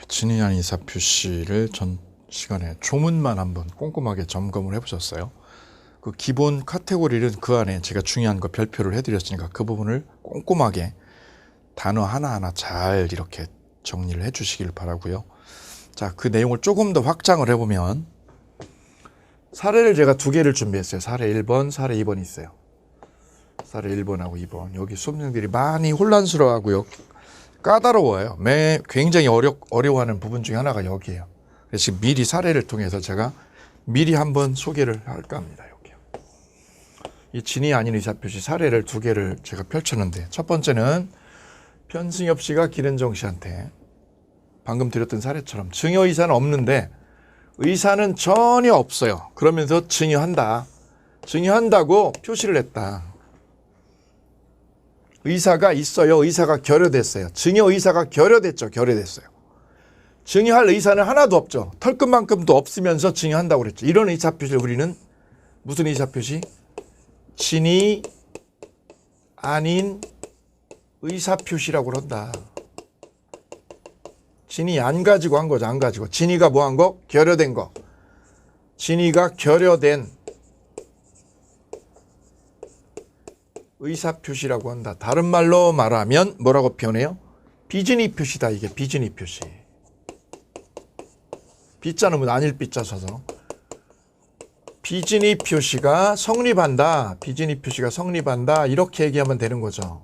진이안 의사표시를 전 시간에 조문만 한번 꼼꼼하게 점검을 해보셨어요. 그 기본 카테고리는 그 안에 제가 중요한 거 별표를 해드렸으니까 그 부분을 꼼꼼하게 단어 하나하나 잘 이렇게 정리를 해주시길 바라고요. 자, 그 내용을 조금 더 확장을 해보면 사례를 제가 2개를 준비했어요. 사례 1번, 사례 2번이 있어요. 사례 1번하고 2번. 여기 수험생들이 많이 혼란스러워하고요. 까다로워요. 굉장히 어려워하는 부분 중에 하나가 여기에요. 그래서 지금 미리 사례를 통해서 제가 미리 한번 소개를 할까 합니다. 여기요. 이 진이 아닌 의사표시 사례를 2개를 제가 펼쳤는데 첫 번째는 편승엽 씨가 기른정 씨한테 방금 드렸던 사례처럼 증여 의사는 없는데 의사는 전혀 없어요. 그러면서 증여한다. 증여한다고 표시를 했다. 의사가 있어요. 의사가 결여됐어요. 증여 의사가 결여됐죠. 결여됐어요. 증여할 의사는 하나도 없죠. 털끝만큼도 없으면서 증여한다고 그랬죠. 이런 의사표시를 우리는 무슨 의사표시? 진이 아닌 의사표시라고 한다. 진이 안 가지고 한 거죠. 안 가지고. 진이가 뭐 한 거? 결여된 거. 진이가 결여된 의사표시라고 한다. 다른 말로 말하면 뭐라고 표현해요? 비진이 표시다. 이게 비진이 표시. 비자는 아닐 비자 써서 비진이 표시가 성립한다. 비진이 표시가 성립한다. 이렇게 얘기하면 되는 거죠.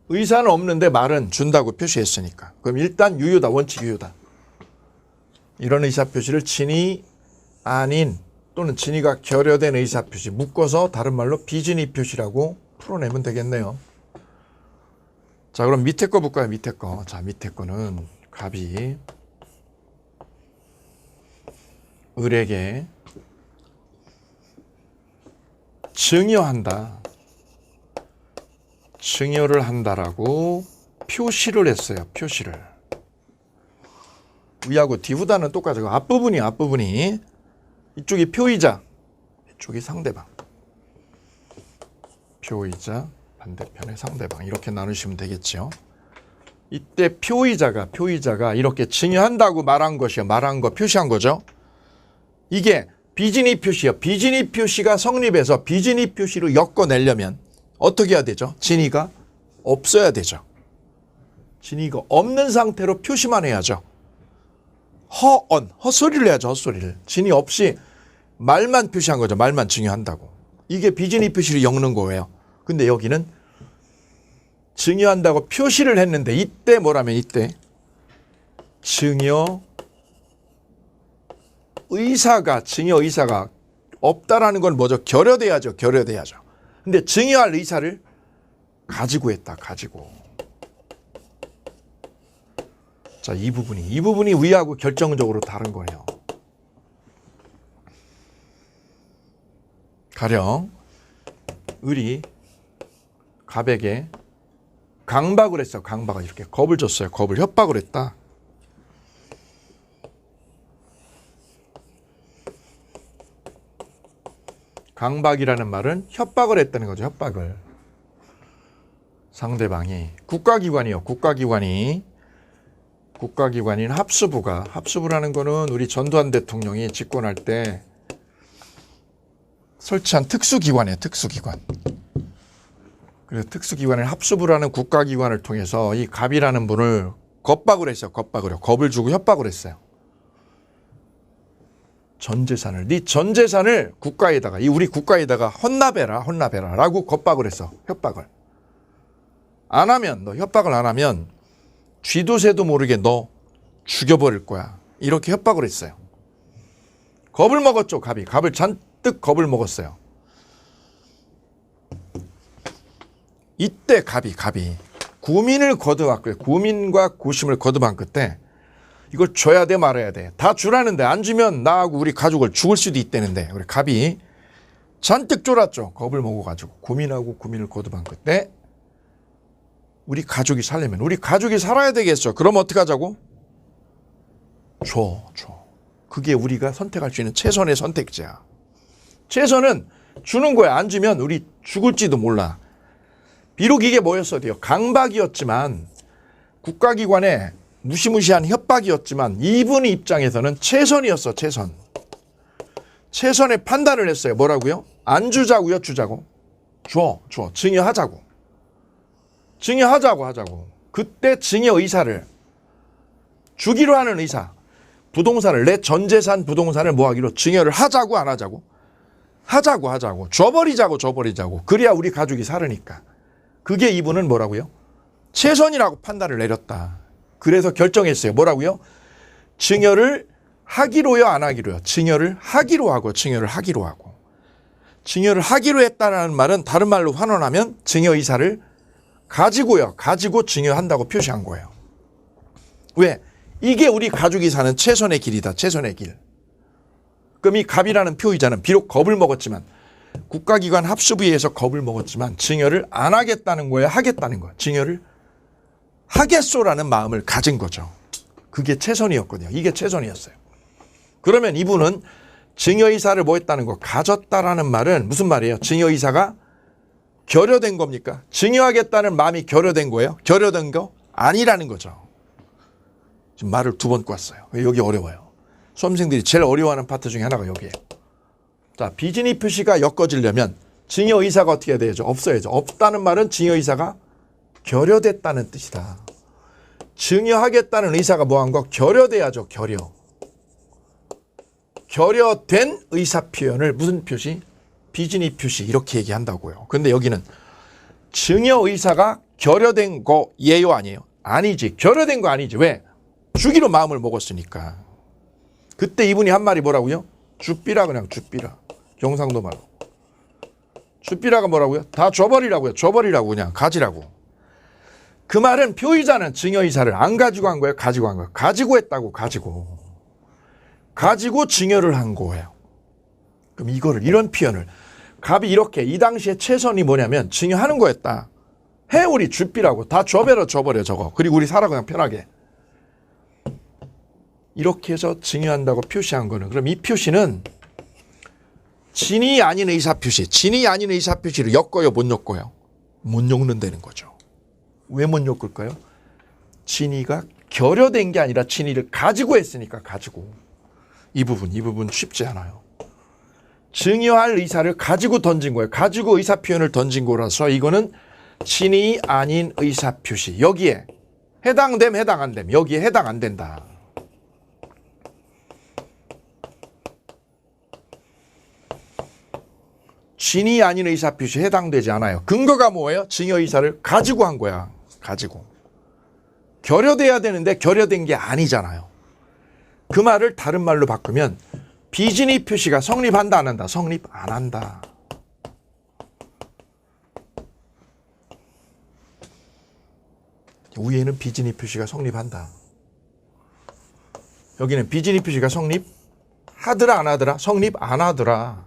의사는 없는데 말은 준다고 표시했으니까. 그럼 일단 유효다. 원칙 유효다. 이런 의사표시를 진이 아닌 또는 진이가 결여된 의사표시 묶어서 다른 말로 비진이 표시라고 풀어내면 되겠네요. 자, 그럼 밑에 거 볼까요? 밑에 거. 자, 밑에 거는 갑이 을에게 증여한다. 증여를 한다라고 표시를 했어요. 표시를. 위하고 뒤후다는 똑같아요. 앞부분이 이쪽이 표의자, 이쪽이 상대방. 표의자, 반대편의 상대방. 이렇게 나누시면 되겠죠. 이때 표의자가 이렇게 증여한다고 말한 것이요. 말한 거, 표시한 거죠. 이게 비진이 표시요. 비진이 표시가 성립해서 비진이 표시로 엮어내려면 어떻게 해야 되죠? 진이가 없어야 되죠. 진이가 없는 상태로 표시만 해야죠. 헛소리를 해야죠. 헛소리를. 진이 없이 말만 표시한 거죠. 말만 증여한다고. 이게 비진이 표시를 엮는 거예요. 근데 여기는 증여한다고 표시를 했는데 이때 뭐라면 이때 증여 의사가 없다라는 건 뭐죠? 결여돼야죠. 결여돼야죠. 근데 증여할 의사를 가지고 했다. 가지고. 자, 이 부분이 위하고 결정적으로 다른 거예요. 가령 을이 갑에게 강박을 했어요. 강박을 이렇게 겁을 줬어요. 겁을 협박을 했다. 강박이라는 말은 협박을 했다는 거죠. 협박을. 상대방이 국가기관이요. 국가기관인 합수부라는 거는 우리 전두환 대통령이 집권할 때 설치한 특수기관이에요. 특수기관. 그래서 특수기관인 합수부라는 국가기관을 통해서 이 갑이라는 분을 겁박을 했어요. 겁을 주고 협박을 했어요. 전 재산을 국가에다가 우리 국가에다가 헌납해라라고 겁박을 했어. 협박을. 너 협박을 안 하면 쥐도 새도 모르게 너 죽여버릴 거야. 이렇게 협박을 했어요. 겁을 먹었죠. 갑을 잔뜩 겁을 먹었어요. 이때 갑이 구민을 거듭했고요. 구민과 고심을 거듭한 끝에 이걸 줘야 돼 말아야 돼. 다 주라는데 안 주면 나하고 우리 가족을 죽을 수도 있다는데 우리 갑이 잔뜩 쫄았죠. 겁을 먹어가지고 구민하고 구민을 거듭한 끝에 우리 가족이 살려면 우리 가족이 살아야 되겠어. 그럼 어떻게 하자고? 줘. 그게 우리가 선택할 수 있는 최선의 선택지야. 최선은 주는 거야. 안 주면 우리 죽을지도 몰라. 비록 이게 뭐였어도요. 강박이었지만 국가기관의 무시무시한 협박이었지만 이분 입장에서는 최선이었어. 최선의 판단을 했어요. 뭐라고요? 안 주자고요? 주자고? 줘. 증여하자고. 하자고. 그때 증여 의사를 주기로 하는 의사. 부동산을, 내 전 재산 부동산을 뭐 하기로? 증여를 하자고 안 하자고? 하자고. 줘버리자고. 그래야 우리 가족이 살으니까. 그게 이분은 뭐라고요? 최선이라고 판단을 내렸다. 그래서 결정했어요. 뭐라고요? 증여를 하기로요, 안 하기로요? 증여를 하기로 하고. 증여를 하기로 했다는 말은 다른 말로 환원하면 증여 의사를 가지고 증여한다고 표시한 거예요. 왜? 이게 우리 가족이 사는 최선의 길이다. 최선의 길. 그럼 이 갑이라는 표의자는 비록 겁을 먹었지만, 국가기관 합수부에서 겁을 먹었지만 증여를 안 하겠다는 거예요? 하겠다는 거예요? 증여를 하겠소라는 마음을 가진 거죠. 그게 최선이었거든요. 이게 최선이었어요. 그러면 이분은 증여의사를 뭐 했다는 거? 가졌다라는 말은 무슨 말이에요? 증여의사가 결여된 겁니까? 증여하겠다는 마음이 결여된 거예요? 결여된 거? 아니라는 거죠. 지금 말을 두 번 꿨어요. 여기 어려워요. 수험생들이 제일 어려워하는 파트 중에 하나가 여기예요. 자, 비진입 표시가 엮어지려면 증여의사가 어떻게 해야 되죠? 없어야죠. 없다는 말은 증여의사가 결여됐다는 뜻이다. 증여하겠다는 의사가 뭐한 거? 결여돼야죠. 결여된 의사 표현을 무슨 표시? 비진입 표시 이렇게 얘기한다고요. 근데 여기는 증여 의사가 결여된 거예요, 아니에요? 아니지. 결여된 거 아니지. 왜? 주기로 마음을 먹었으니까. 그때 이분이 한 말이 뭐라고요? 주삐라. 경상도 말로. 주삐라가 뭐라고요? 다 줘버리라고요. 그냥 가지라고. 그 말은 표의자는 증여의사를 안 가지고 한 거예요? 가지고 한 거예요? 가지고 했다고. 가지고 증여를 한 거예요. 그럼 이런 표현을 갑이 이렇게 이 당시에 최선이 뭐냐면 증여하는 거였다. 해 우리 주삐라고. 다 줘버려 저거. 그리고 우리 살아 그냥 편하게. 이렇게 해서 증여한다고 표시한 거는, 그럼 이 표시는 진이 아닌 의사 표시. 진이 아닌 의사 표시를 엮어요, 못 엮어요? 못 엮는다는 거죠. 왜 못 엮을까요? 진이가 결여된 게 아니라 진이를 가지고 했으니까. 이 부분 쉽지 않아요. 증여할 의사를 가지고 던진 거예요. 가지고 의사 표현을 던진 거라서 이거는 진이 아닌 의사 표시. 여기에 해당됨, 해당 안 됨. 여기에 해당 안 된다. 진이 아닌 의사 표시 해당되지 않아요. 근거가 뭐예요? 증여 의사를 가지고 한 거야. 결여돼야 되는데 결여된 게 아니잖아요. 그 말을 다른 말로 바꾸면 비진입 표시가 성립한다, 안 한다? 성립 안 한다. 위에는 비진입 표시가 성립한다. 여기는 비진입 표시가 성립하더라, 안 하더라? 성립 안 하더라.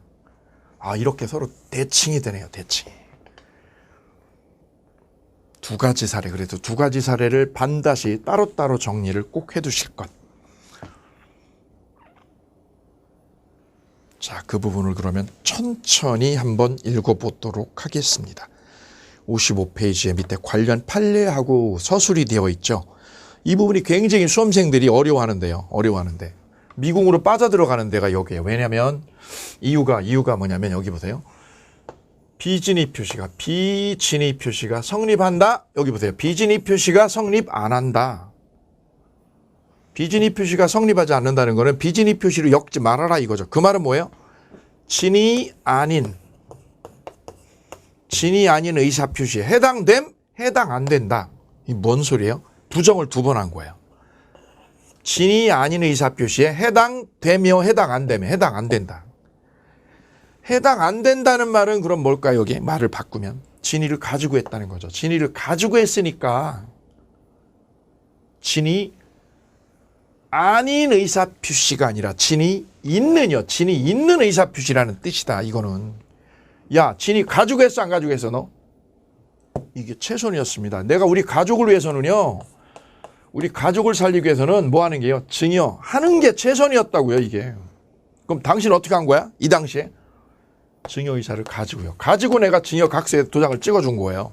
이렇게 서로 대칭이 되네요. 대칭. 두 가지 사례. 그래도 두 가지 사례를 반드시 따로따로 정리를 꼭 해두실 것. 자, 그 부분을 그러면 천천히 한번 읽어보도록 하겠습니다. 55페이지에 밑에 관련 판례하고 서술이 되어 있죠. 이 부분이 굉장히 수험생들이 어려워하는데 미궁으로 빠져들어가는 데가 여기에요. 왜냐하면 이유가 뭐냐면 여기 보세요. 비진입 표시가 성립한다. 여기 보세요. 비진입 표시가 성립 안 한다. 비진입 표시가 성립하지 않는다는 거는 비진입 표시를 엮지 말아라 이거죠. 그 말은 뭐예요? 진이 아닌 의사 표시에 해당됨, 해당 안 된다. 이 뭔 소리예요? 부정을 두 번 한 거예요. 진이 아닌 의사 표시에 해당되며 해당 안 되며 해당 안 된다. 해당 안 된다는 말은 그럼 뭘까요? 여기 말을 바꾸면 진이를 가지고 했다는 거죠. 진이를 가지고 했으니까 진이 아닌 의사 표시가 아니라 진이 있는 의사 표시라는 뜻이다. 이거는 야, 진이 가지고 했어, 안 가지고 했어? 너? 이게 최선이었습니다. 내가 우리 가족을 위해서는요, 우리 가족을 살리기 위해서는 뭐 하는 게요? 증여하는 게 최선이었다고요, 이게. 그럼 당신 어떻게 한 거야? 이 당시에? 증여의사를 가지고 내가 증여각서에 도장을 찍어준 거예요.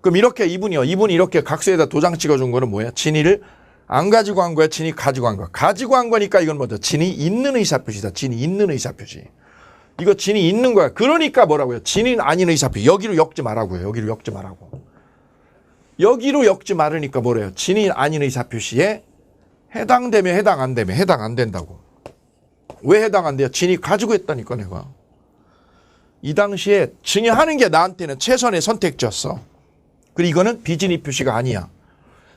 그럼 이렇게 이분이 이렇게 각서에다 도장 찍어준 거는 뭐야? 진위를 안 가지고 한 거야? 진위 가지고 한 거야? 가지고 한 거니까 이건 뭐죠? 진위 있는 의사표시다. 진위 있는 의사표시. 이거 진위 있는 거야. 그러니까 뭐라고요? 진위 아닌 의사표시. 여기로 엮지 말라고요. 여기로 엮지 말라고. 여기로 엮지 말으니까 뭐래요? 진위 아닌 의사표시에 해당되면 해당 안 되면 해당 안 된다고. 왜 해당 안 돼요? 진위 가지고 했다니까 내가. 이 당시에 증여하는 게 나한테는 최선의 선택지였어. 그리고 이거는 비진위 표시가 아니야.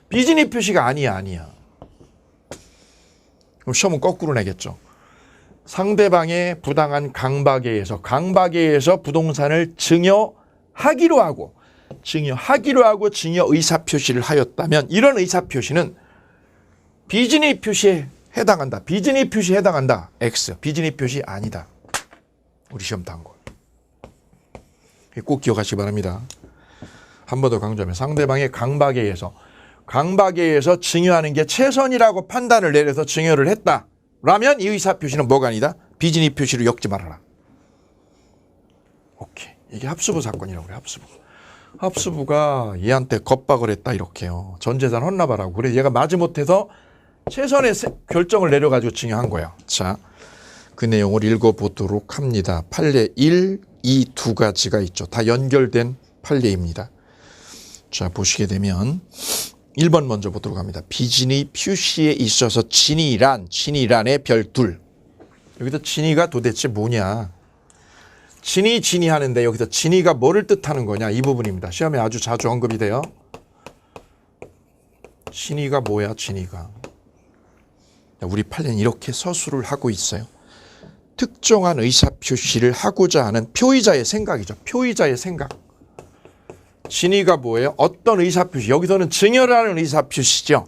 비진위 표시가 아니야. 그럼 시험은 거꾸로 내겠죠. 상대방의 부당한 강박에 의해서 부동산을 증여하기로 하고 증여 의사표시를 하였다면 이런 의사표시는 비진위 표시에 해당한다. 비진위 표시에 해당한다. X. 비진위 표시 아니다. 우리 시험 단골. 꼭 기억하시기 바랍니다. 한 번 더 강조하면 상대방의 강박에 의해서 증여하는 게 최선이라고 판단을 내려서 증여를 했다라면 이 의사표시는 뭐가 아니다? 비진위 표시로 엮지 말아라. 오케이. 이게 합수부 사건이라고 그래. 합수부가 얘한테 겁박을 했다 이렇게요. 전 재산 헌납하라고. 그래 얘가 마지못해서 최선의 결정을 내려가지고 증여한 거야. 자, 그 내용을 읽어보도록 합니다. 판례 1, 2 두 가지가 있죠. 다 연결된 판례입니다. 자, 보시게 되면 1번 먼저 보도록 합니다. 비진위 표시에 있어서 진위란의 별둘. 여기서 진위가 도대체 뭐냐. 진위 하는데 여기서 진위가 뭐를 뜻하는 거냐. 이 부분입니다. 시험에 아주 자주 언급이 돼요. 진위가 뭐야, 진위가. 우리 판례는 이렇게 서술을 하고 있어요. 특정한 의사표시를 하고자 하는 표의자의 생각이죠. 표의자의 생각. 진위가 뭐예요? 어떤 의사표시. 여기서는 증여라는 의사표시죠.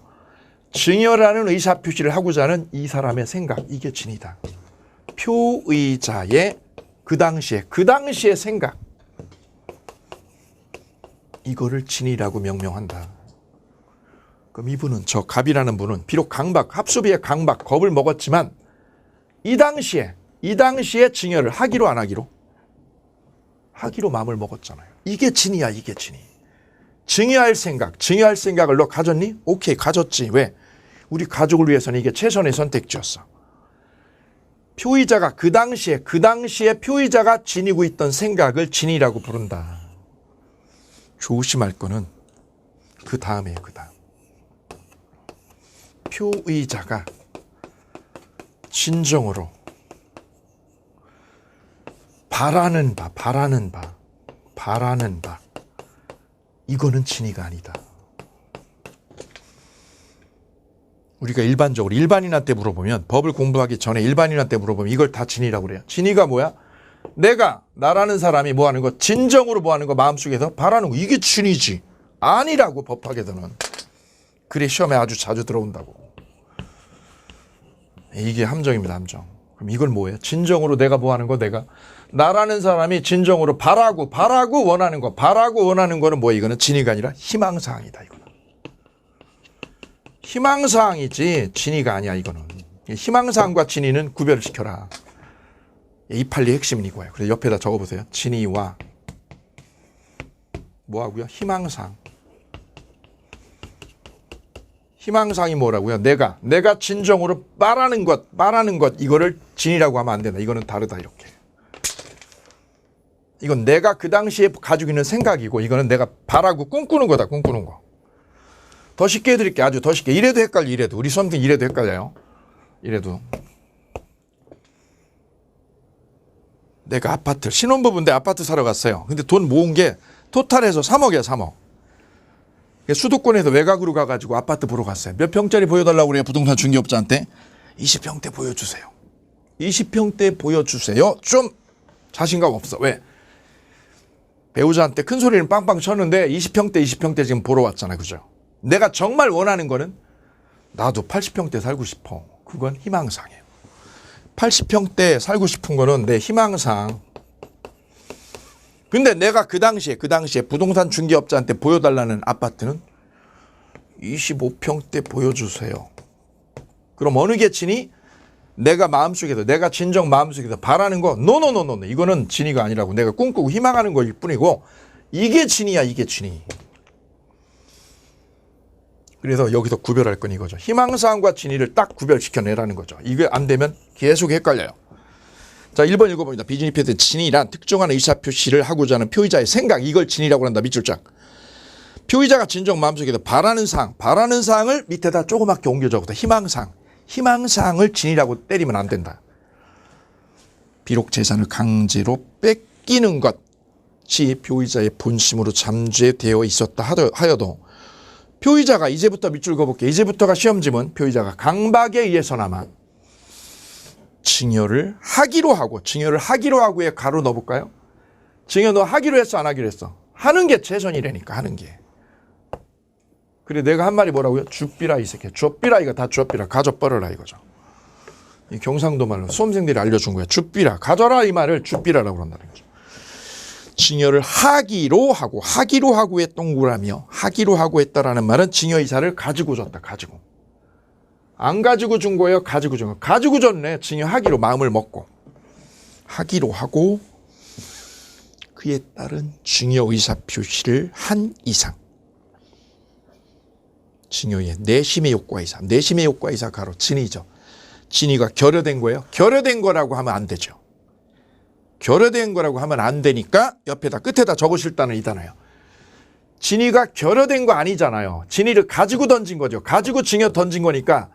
증여라는 의사표시를 하고자 하는 이 사람의 생각. 이게 진위다. 표의자의 그 당시의 생각. 이거를 진위라고 명명한다. 그럼 이분은 저 갑이라는 분은 비록 합수비의 겁을 먹었지만 이 당시에 증여를 하기로 안 하기로? 하기로 마음을 먹었잖아요. 이게 진위야, 이게 진위. 증여할 생각을 너 가졌니? 오케이, 가졌지. 왜? 우리 가족을 위해서는 이게 최선의 선택지였어. 표의자가 그 당시에 표의자가 지니고 있던 생각을 진위라고 부른다. 조심할 거는 그 다음이에요, 그 다음. 표의자가 진정으로 바라는 바 이거는 진위가 아니다. 우리가 일반인한테 물어보면 법을 공부하기 전에 일반인한테 물어보면 이걸 다 진위라고 그래요. 진위가 뭐야? 나라는 사람이 뭐 하는 거, 진정으로 뭐 하는 거, 마음속에서 바라는 거, 이게 진위지. 아니라고 법학에서는. 그래 시험에 아주 자주 들어온다고. 이게 함정입니다, 함정. 그럼 이걸 뭐예요? 진정으로 내가 뭐 하는 거, 나라는 사람이 진정으로 바라고 원하는 거는 뭐야? 이거는 진위가 아니라 희망사항이다, 이거는. 희망사항이지 진위가 아니야, 이거는. 희망사항과 진위는 구별을 시켜라. 이 판례의 핵심은 이거예요. 그래서 옆에다 적어보세요. 진위와 뭐하고요? 희망사항. 희망사항이 뭐라고요? 내가 진정으로 바라는 것 이거를 진위라고 하면 안 된다. 이거는 다르다, 이렇게. 이건 내가 그 당시에 가지고 있는 생각이고 이거는 내가 바라고 꿈꾸는 거다, 꿈꾸는 거. 더 쉽게 해드릴게요. 아주 더 쉽게. 이래도 헷갈려, 이래도. 우리 수험생 이래도 헷갈려요. 이래도. 내가 신혼부부인데 아파트 사러 갔어요. 근데 돈 모은 게 토탈해서 3억이야, 3억. 수도권에서 외곽으로 가가지고 아파트 보러 갔어요. 몇 평짜리 보여달라고 그래요, 부동산 중개업자한테? 20평대 보여주세요. 20평대 보여주세요. 좀 자신감 없어. 왜? 배우자한테 큰 소리를 빵빵 쳤는데 20평대 지금 보러 왔잖아요. 그죠? 내가 정말 원하는 거는 나도 80평대 살고 싶어. 그건 희망사항이에요. 80평대 살고 싶은 거는 내 희망사항. 근데 내가 그 당시에 부동산 중개업자한테 보여달라는 아파트는 25평대 보여주세요. 그럼 어느 게 진위? 내가 진정 마음속에서 바라는 거, 노노노노. 이거는 진위가 아니라고. 내가 꿈꾸고 희망하는 거일 뿐이고, 이게 진위야, 이게 진위. 그래서 여기서 구별할 건 이거죠. 희망사항과 진의를 딱 구별시켜내라는 거죠. 이게 안 되면 계속 헷갈려요. 자, 1번 읽어봅니다. 비진의 표시 진의란 특정한 의사표시를 하고자 하는 표의자의 생각, 이걸 진의라고 한다. 밑줄 짝. 표의자가 진정 마음속에서 바라는 사항을 밑에다 조그맣게 옮겨 적어도 희망사항을 진의라고 때리면 안 된다. 비록 재산을 강제로 뺏기는 것이 표의자의 본심으로 잠재되어 있었다 하여도 표의자가 이제부터 밑줄 그어볼게. 이제부터가 시험지문. 표의자가 강박에 의해서나마 증여를 하기로 하고에 가로 넣어볼까요? 증여 너 하기로 했어 안 하기로 했어? 하는 게 최선이라니까. 하는 게. 그래 내가 한 말이 뭐라고요? 줍비라 이 새끼야. 줍비라 이거 다 줍비라. 가져버려라 이거죠. 이 경상도 말로 수험생들이 알려준 거야. 줍비라. 가져라 이 말을 줍비라라고 한다는 거죠. 증여를 하기로 하고의 동그라미요. 하기로 하고 했다라는 말은 증여 의사를 가지고 줬다. 가지고. 안 가지고 준 거예요? 가지고 준 거. 가지고 줬네. 증여하기로 마음을 먹고. 하기로 하고 그에 따른 증여 의사 표시를 한 이상. 증여의 내심의 효과 이사. 내심의 효과 이사 가로 진의죠. 진의가 결여된 거예요. 결여된 거라고 하면 안 되죠. 결여된 거라고 하면 안 되니까 옆에다 끝에다 적으실 단은 이 단어예요. 진의가 결여된 거 아니잖아요. 진의를 가지고 던진 거죠. 가지고 증여 던진 거니까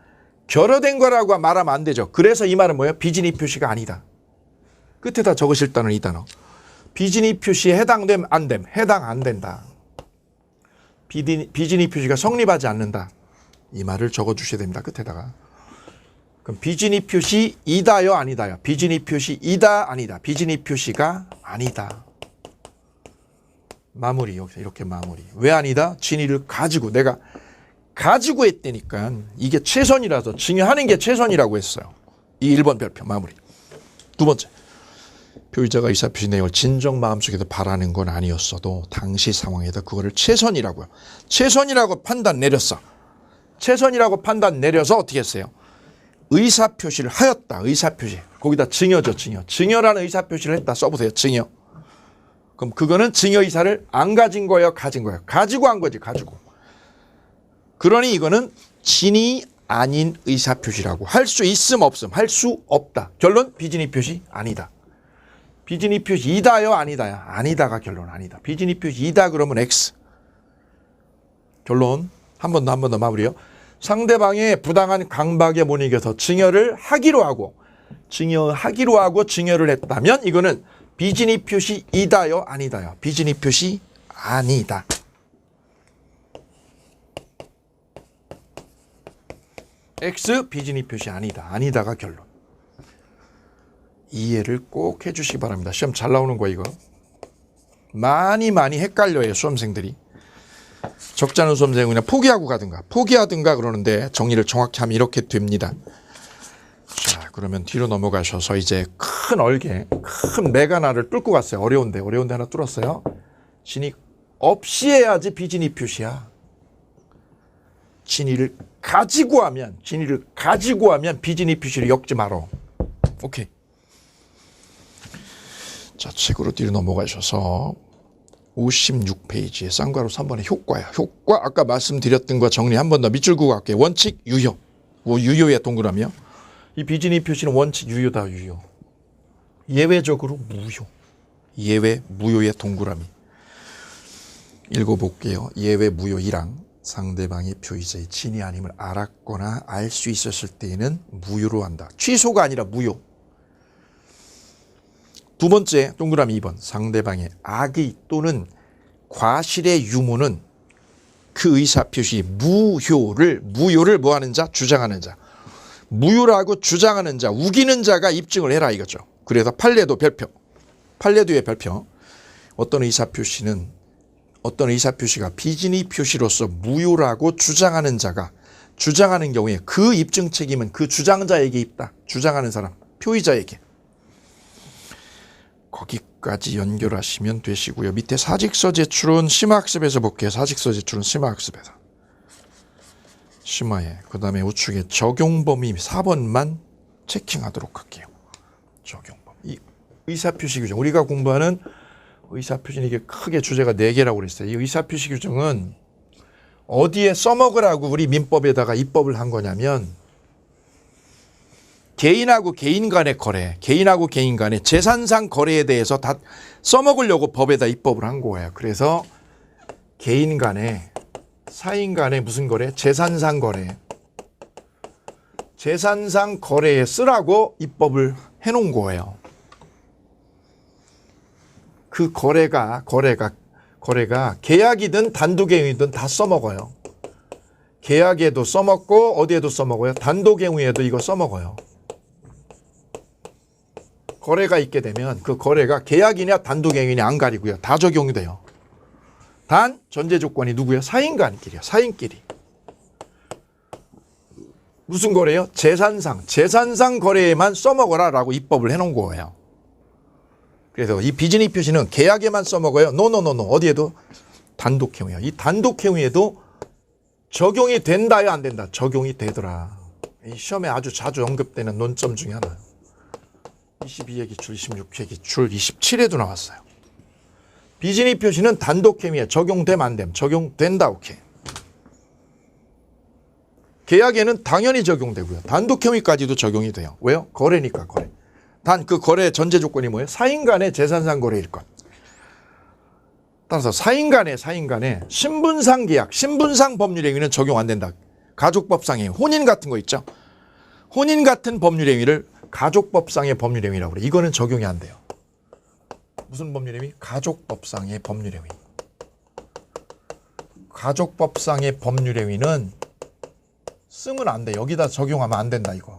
결여된 거라고 말하면 안 되죠. 그래서 이 말은 뭐예요? 비진의 표시가 아니다. 끝에다 적으실 단은 이 단어. 비진의 표시에 해당됨 안 됨. 해당 안 된다. 비진의 표시가 성립하지 않는다. 이 말을 적어주셔야 됩니다. 끝에다가. 그럼 비진의 표시 이다요 아니다요? 비진의 표시 이다 아니다. 비진의 표시가 아니다. 마무리. 여기서 이렇게 마무리. 왜 아니다? 진의를 가지고 내가 가지고 했다니까. 이게 최선이라서 증여하는 게 최선이라고 했어요. 이 1번 별표 마무리. 두 번째. 표의자가 의사표시 내용을 진정 마음속에서 바라는 건 아니었어도 당시 상황에서 그거를 최선이라고요. 최선이라고 판단 내렸어. 최선이라고 판단 내려서 어떻게 했어요? 의사표시를 하였다. 의사표시. 거기다 증여죠. 증여. 증여라는 의사표시를 했다. 써보세요. 증여. 그럼 그거는 증여 의사를 안 가진 거예요? 가진 거예요? 가지고 한 거지. 가지고. 그러니 이거는 진이 아닌 의사표시라고. 할 수 있음 없음. 할 수 없다. 결론 비진의 표시 아니다. 비진의 표시 이다요 아니다요? 아니다가 결론 아니다. 비진의 표시 이다 그러면 X. 결론 한 번 더 마무리요. 상대방의 부당한 강박에 못 이겨서 증여를 하기로 하고 증여를 했다면 이거는 비진의 표시 이다요 아니다요? 비진의 표시 아니다. X 비진의 표시 아니다. 아니다가 결론. 이해를 꼭 해주시기 바랍니다. 시험 잘 나오는 거 이거. 많이 헷갈려요. 수험생들이. 적지 않은 수험생은 그냥 포기하든가 그러는데 정리를 정확히 하면 이렇게 됩니다. 자, 그러면 뒤로 넘어가셔서 이제 큰 맥 하나를 뚫고 갔어요. 어려운데 하나 뚫었어요. 진의 없이 해야지 비진의 표시야. 진의를 가지고 하면 비진의 표시를 엮지 말어. 오케이. 자, 책으로 뒤로 넘어가셔서 56페이지에 쌍괄호 3번의 효과야. 효과 아까 말씀드렸던 거 정리 한 번 더 밑줄 그고 갈게요. 원칙 유효. 유효의 동그라미요. 이 비진의 표시는 원칙 유효다. 유효. 예외적으로 무효. 예외 무효의 동그라미. 읽어볼게요. 예외 무효 1항. 상대방이 표의자의 진이 아님을 알았거나 알 수 있었을 때에는 무효로 한다. 취소가 아니라 무효. 두 번째 동그라미 2번. 상대방의 악의 또는 과실의 유무는 그 의사표시 무효를 뭐 하는 자? 주장하는 자. 무효라고 주장하는 자, 우기는 자가 입증을 해라 이거죠. 그래서 판례도 별표. 판례도의 별표. 어떤 의사표시가 비진의 표시로서 무효라고 주장하는 자가 주장하는 경우에 그 입증 책임은 그 주장자에게 있다. 주장하는 사람, 표의자에게. 거기까지 연결하시면 되시고요. 밑에 사직서 제출은 심화학습에서 볼게요. 사직서 제출은 심화학습에서. 심화에. 그 다음에 우측에 적용 범위 4번만 체킹하도록 할게요. 적용 범위. 이 의사표시 규정. 우리가 공부하는 의사표시는 이게 크게 주제가 4개라고 그랬어요. 이 의사표시 규정은 어디에 써먹으라고 우리 민법에다가 입법을 한 거냐면 개인하고 개인 간의 거래, 개인하고 개인 간의 재산상 거래에 대해서 다 써먹으려고 법에다 입법을 한 거예요. 그래서 개인 간의, 사인 간의 무슨 거래? 재산상 거래. 재산상 거래에 쓰라고 입법을 해놓은 거예요. 그 거래가 계약이든 단독행위든 다 써먹어요. 계약에도 써먹고 어디에도 써먹어요. 단독행위에도 이거 써먹어요. 거래가 있게 되면 그 거래가 계약이냐 단독행위냐 안 가리고요. 다 적용이 돼요. 단 전제 조건이 누구예요? 사인간끼리요. 사인끼리. 무슨 거래요? 재산상 거래에만 써먹어라 라고 입법을 해놓은 거예요. 그래서 이 비즈니 표시는 계약에만 써먹어요. 노노노노. 어디에도 단독행위요. 이 단독행위에도 적용이 된다요, 안 된다? 적용이 되더라. 이 시험에 아주 자주 언급되는 논점 중에 하나예요. 22회 기출, 26회 기출, 27회도 나왔어요. 비즈니 표시는 단독행위에 적용됨, 안 됨? 적용된다, 오케이. 계약에는 당연히 적용되고요. 단독행위까지도 적용이 돼요. 왜요? 거래니까 거래. 단 그 거래 전제 조건이 뭐예요? 사인 간의 재산상 거래일 것. 따라서 사인 간의 신분상 계약, 신분상 법률행위는 적용 안 된다. 가족법상의 혼인 같은 거 있죠? 혼인 같은 법률행위를 가족법상의 법률행위라고 그래. 이거는 적용이 안 돼요. 무슨 법률행위? 가족법상의 법률행위. 가족법상의 법률행위는 쓰면 안 돼. 여기다 적용하면 안 된다 이거.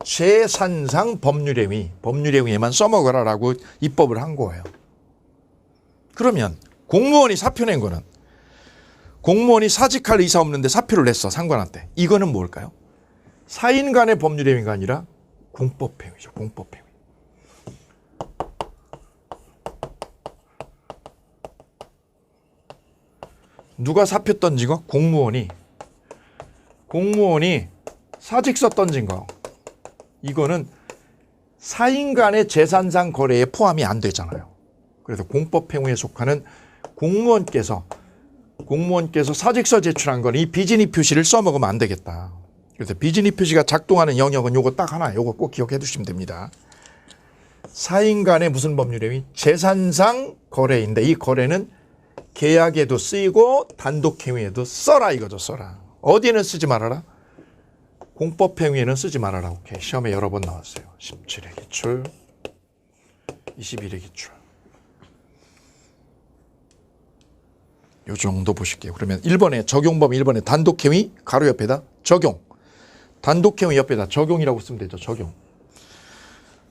재산상 법률행위에만 써먹으라라고 입법을 한 거예요. 그러면 공무원이 사표 낸 거는 공무원이 사직할 의사 없는데 사표를 냈어 상관한테. 이거는 뭘까요? 사인 간의 법률행위가 아니라 공법행위죠. 공법행위. 누가 사표 던진 거? 공무원이 사직서 던진 거. 이거는 사인 간의 재산상 거래에 포함이 안 되잖아요. 그래서 공법행위에 속하는 공무원께서 사직서 제출한 건 이 비즈니 표시를 써먹으면 안 되겠다. 그래서 비즈니 표시가 작동하는 영역은 요거 딱 하나, 요거 꼭 기억해 두시면 됩니다. 사인 간의 무슨 법률행위? 재산상 거래인데 이 거래는 계약에도 쓰이고 단독행위에도 써라 이거죠. 써라. 어디에는 쓰지 말아라? 공법행위에는 쓰지 말아라. 오케이. 시험에 여러 번 나왔어요. 17회 기출, 21회 기출. 요 정도 보실게요. 그러면 1번에 적용범위 1번에 단독행위 가로 옆에다 적용. 단독행위 옆에다 적용이라고 쓰면 되죠. 적용.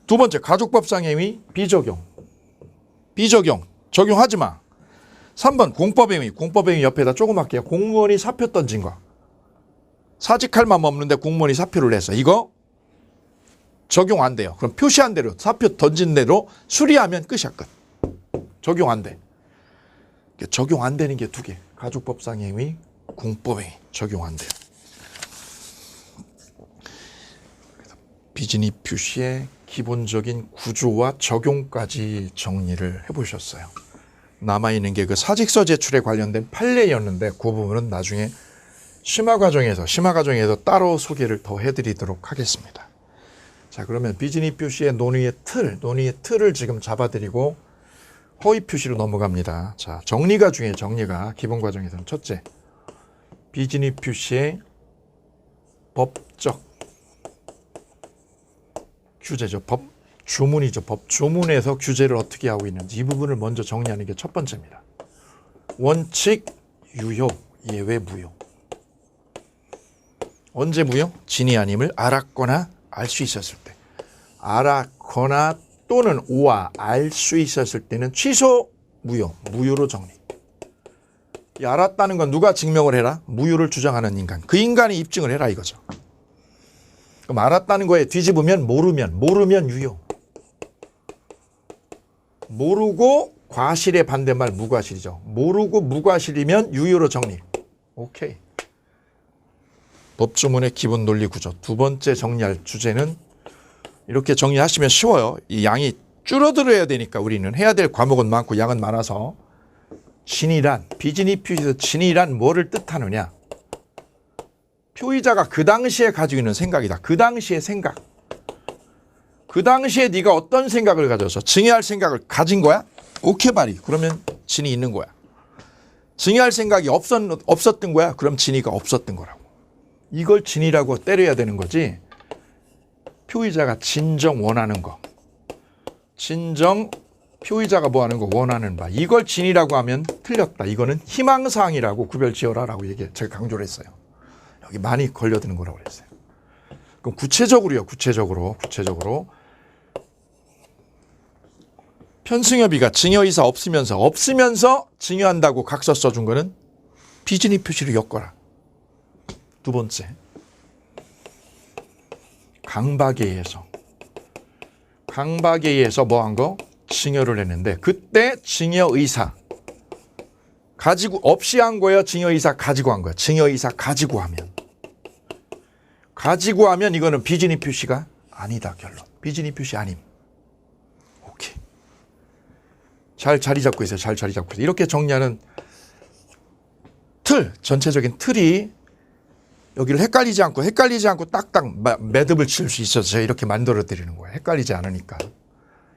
두 번째 가족법상 행위 비적용. 적용하지 마. 3번 공법행위 옆에다 조그맣게 공무원이 사표 던진 거. 사직할 마음 없는데 공무원이 사표를 냈어. 이거 적용 안 돼요. 그럼 표시한 대로 사표 던진 대로 수리하면 끝이야. 끝. 적용 안 돼. 적용 안 되는 게 두 개. 가족법상 행위, 공법행위 적용 안 돼요. 비즈니 표시의 기본적인 구조와 적용까지 정리를 해보셨어요. 남아있는 게 그 사직서 제출에 관련된 판례였는데 그 부분은 나중에 심화 과정에서 따로 소개를 더 해드리도록 하겠습니다. 자, 그러면 비즈니 표시의 논의의 틀을 지금 잡아드리고 허위 표시로 넘어갑니다. 자, 정리가 기본 과정에서는 첫째, 비즈니 표시의 법적 규제죠. 주문이죠. 주문에서 규제를 어떻게 하고 있는지 이 부분을 먼저 정리하는 게 첫 번째입니다. 원칙, 유효, 예외, 무효. 언제 무효? 진위 아님을 알았거나 알 수 있었을 때. 알았거나 또는 오와 알 수 있었을 때는 취소, 무효로 정리. 이 알았다는 건 누가 증명을 해라? 무효를 주장하는 인간. 그 인간이 입증을 해라 이거죠. 그럼 알았다는 거에 뒤집으면 모르면 유효. 모르고 과실의 반대말 무과실이죠. 모르고 무과실이면 유효로 정리. 오케이. 법조문의 기본 논리 구조. 두 번째 정리할 주제는 이렇게 정리하시면 쉬워요. 이 양이 줄어들어야 되니까 우리는 해야 될 과목은 많고 양은 많아서 진이란, 비진이 표시에서 진이란 뭐를 뜻하느냐? 표의자가 그 당시에 가지고 있는 생각이다. 그 당시의 생각. 그 당시에 네가 어떤 생각을 가져서 증여할 생각을 가진 거야? 오케이 바리. 그러면 진이 있는 거야. 증여할 생각이 없었던 거야? 그럼 진이가 없었던 거라고. 이걸 진이라고 때려야 되는 거지. 표의자가 진정 원하는 거. 진정 표의자가 뭐 하는 거 원하는 바. 이걸 진이라고 하면 틀렸다. 이거는 희망사항이라고 구별 지어라라고 제가 강조를 했어요. 여기 많이 걸려드는 거라고 그랬어요. 그럼 구체적으로요. 구체적으로. 편승엽이가 증여이사 없으면서 증여한다고 각서 써준 거는 비진이 표시를 엮어라. 두 번째. 강박에 의해서 뭐 한 거? 증여를 했는데 그때 증여의사 가지고 없이 한 거예요? 증여의사 가지고 한 거예요? 증여의사 가지고 하면 이거는 비진이 표시가 아니다. 결론. 비진이 표시 아님. 오케이. 잘 자리 잡고 있어요. 이렇게 정리하는 전체적인 틀이 여기를 헷갈리지 않고 딱딱 매듭을 칠 수 있어서 제가 이렇게 만들어 드리는 거예요. 헷갈리지 않으니까.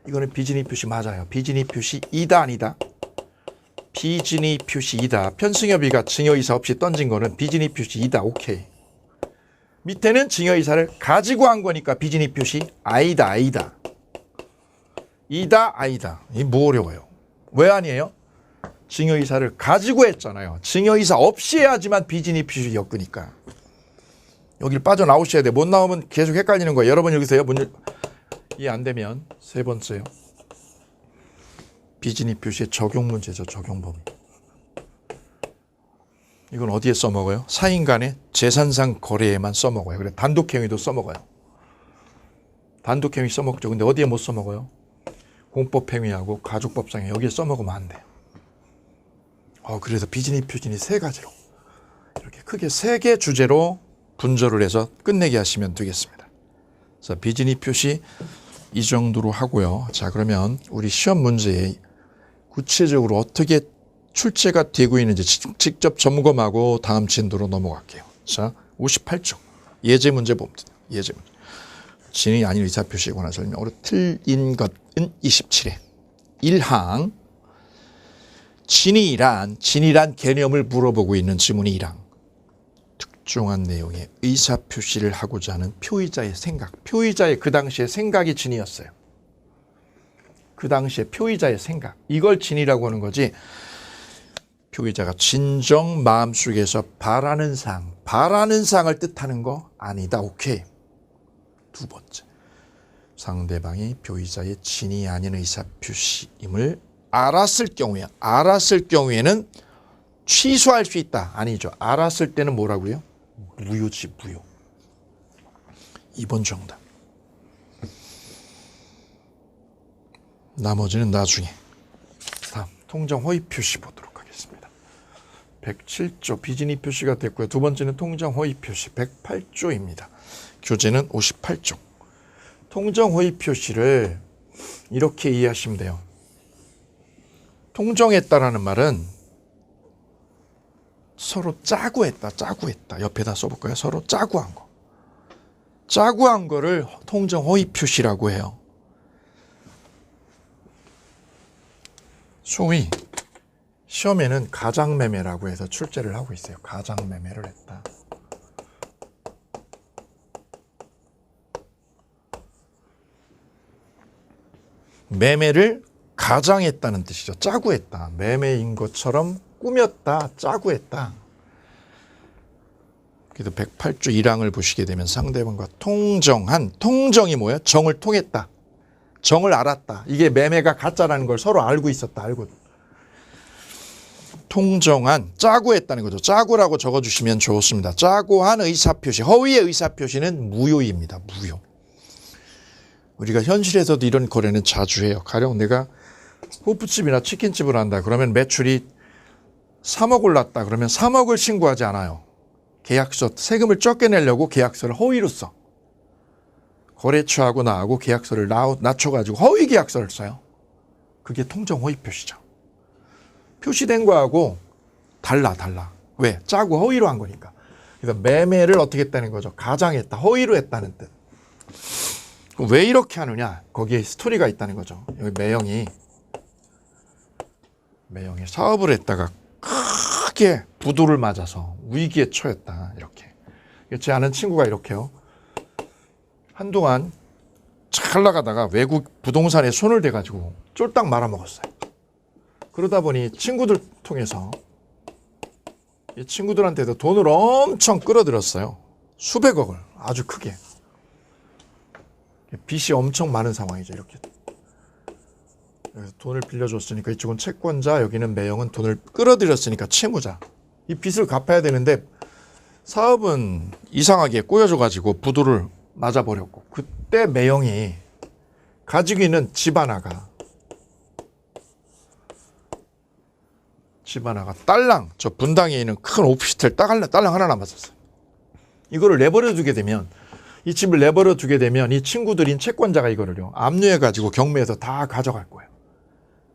이거는 비진이 표시 맞아요. 비진이 표시 이다 아니다. 비진이 표시 이다. 편승엽이가 증여의사 없이 던진 거는 비진이 표시 이다. 오케이. 밑에는 증여의사를 가지고 한 거니까 비진이 표시 아니다. 이다 아니다. 이 뭐 어려워요. 왜 아니에요? 증여의사를 가지고 했잖아요. 증여의사 없이 해야지만 비진이 표시 엮으니까. 여기를 빠져나오셔야 돼. 못 나오면 계속 헷갈리는 거예요. 여러분 여기서요. 이해 안 되면 세 번째요. 비진이 표시의 적용 문제죠. 적용 범위. 이건 어디에 써먹어요? 사인 간의 재산상 거래에만 써먹어요. 그래 단독행위도 써먹어요. 단독행위 써먹죠. 근데 어디에 못 써먹어요? 공법행위하고 가족법상에 여기에 써먹으면 안 돼요. 그래서 비진이 표진이 세 가지로 이렇게 크게 세 개 주제로 분절을 해서 끝내게 하시면 되겠습니다. 그래서 비진이 표시 이 정도로 하고요. 자, 그러면 우리 시험 문제에 구체적으로 어떻게 출제가 되고 있는지 직접 점검하고 다음 진도로 넘어갈게요. 자, 58쪽 예제 문제 봅니다. 예제 문제. 진이 아닌 의사 표시에 관한 설명으로 틀린 것은 27회 1항 진이란 개념을 물어보고 있는 지문이 1항 특정한 내용의 의사 표시를 하고자 하는 표의자의 생각, 표의자의 그 당시의 생각이 진이었어요. 그 당시의 표의자의 생각, 이걸 진이라고 하는 거지. 표의자가 진정 마음속에서 바라는 사항을 뜻하는 거 아니다. 오케이. 두 번째, 상대방이 표의자의 진이 아닌 의사 표시임을 알았을 경우에는 취소할 수 있다. 아니죠. 알았을 때는 뭐라고요? 무효지, 무효. 2번 정답. 나머지는 나중에. 다음 통장 허위 표시 보도록 하겠습니다. 107조 비진이 표시가 됐고요. 두 번째는 통장 허위 표시 108조입니다. 교재는 58조. 통장 허위 표시를 이렇게 이해하시면 돼요. 통정했다라는 말은 서로 짜고 했다. 옆에다 써볼까요? 서로 짜고 한 거. 짜고 한 거를 통정 허위 표시라고 해요. 소위 시험에는 가장매매라고 해서 출제를 하고 있어요. 가장매매를 했다. 매매를 가장했다는 뜻이죠. 짜고 했다. 매매인 것처럼 꾸몄다. 짜고 했다. 그래서 108조 1항을 보시게 되면 상대방과 통정이 뭐예요? 정을 통했다. 정을 알았다. 이게 매매가 가짜라는 걸 서로 알고 있었다. 통정한, 짜고 했다는 거죠. 짜고라고 적어주시면 좋습니다. 짜고 한 의사표시, 허위의 의사표시는 무효입니다. 무효. 우리가 현실에서도 이런 거래는 자주 해요. 가령 내가 호프집이나 치킨집을 한다. 그러면 매출이 3억을 났다. 그러면 3억을 신고하지 않아요. 계약서, 세금을 적게 내려고 계약서를 허위로 써. 거래처하고 나하고 계약서를 낮춰가지고 허위 계약서를 써요. 그게 통정 허위 표시죠. 표시된 거하고 달라. 왜? 짜고 허위로 한 거니까. 그래서 매매를 어떻게 했다는 거죠? 가장했다, 허위로 했다는 뜻. 왜 이렇게 하느냐? 거기에 스토리가 있다는 거죠. 여기 매형이 사업을 했다가 크게 부도를 맞아서 위기에 처했다. 이렇게. 제 아는 친구가 이렇게요. 한동안 잘 나가다가 외국 부동산에 손을 대가지고 쫄딱 말아먹었어요. 그러다 보니 친구들 통해서 이 친구들한테도 돈을 엄청 끌어들였어요. 수백억을 아주 크게. 빚이 엄청 많은 상황이죠. 이렇게. 돈을 빌려줬으니까 이쪽은 채권자, 여기는 매형은 돈을 끌어들였으니까 채무자. 이 빚을 갚아야 되는데 사업은 이상하게 꼬여져가지고 부도를 맞아버렸고, 그때 매형이 가지고 있는 집 하나가 딸랑, 저 분당에 있는 큰 오피스텔 딸랑 하나 남았었어요. 이거를 내버려 두게 되면, 이 집을 내버려 두게 되면 이 친구들인 채권자가 이거를요 압류해가지고 경매에서 다 가져갈 거예요.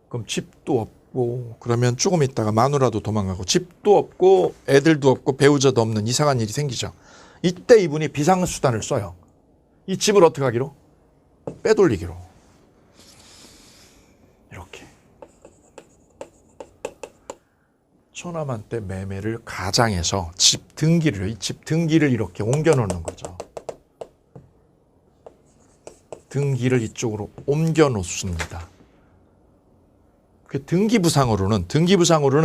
그럼 집도 없고, 그러면 조금 있다가 마누라도 도망가고, 집도 없고 애들도 없고 배우자도 없는 이상한 일이 생기죠. 이때 이분이 비상수단을 써요. 이 집을 어떻게 하기로? 빼돌리기로. 이렇게. 처남한테 매매를 가장해서 이 집 등기를 이렇게 옮겨놓는 거죠. 등기를 이쪽으로 옮겨놓습니다. 등기부상으로는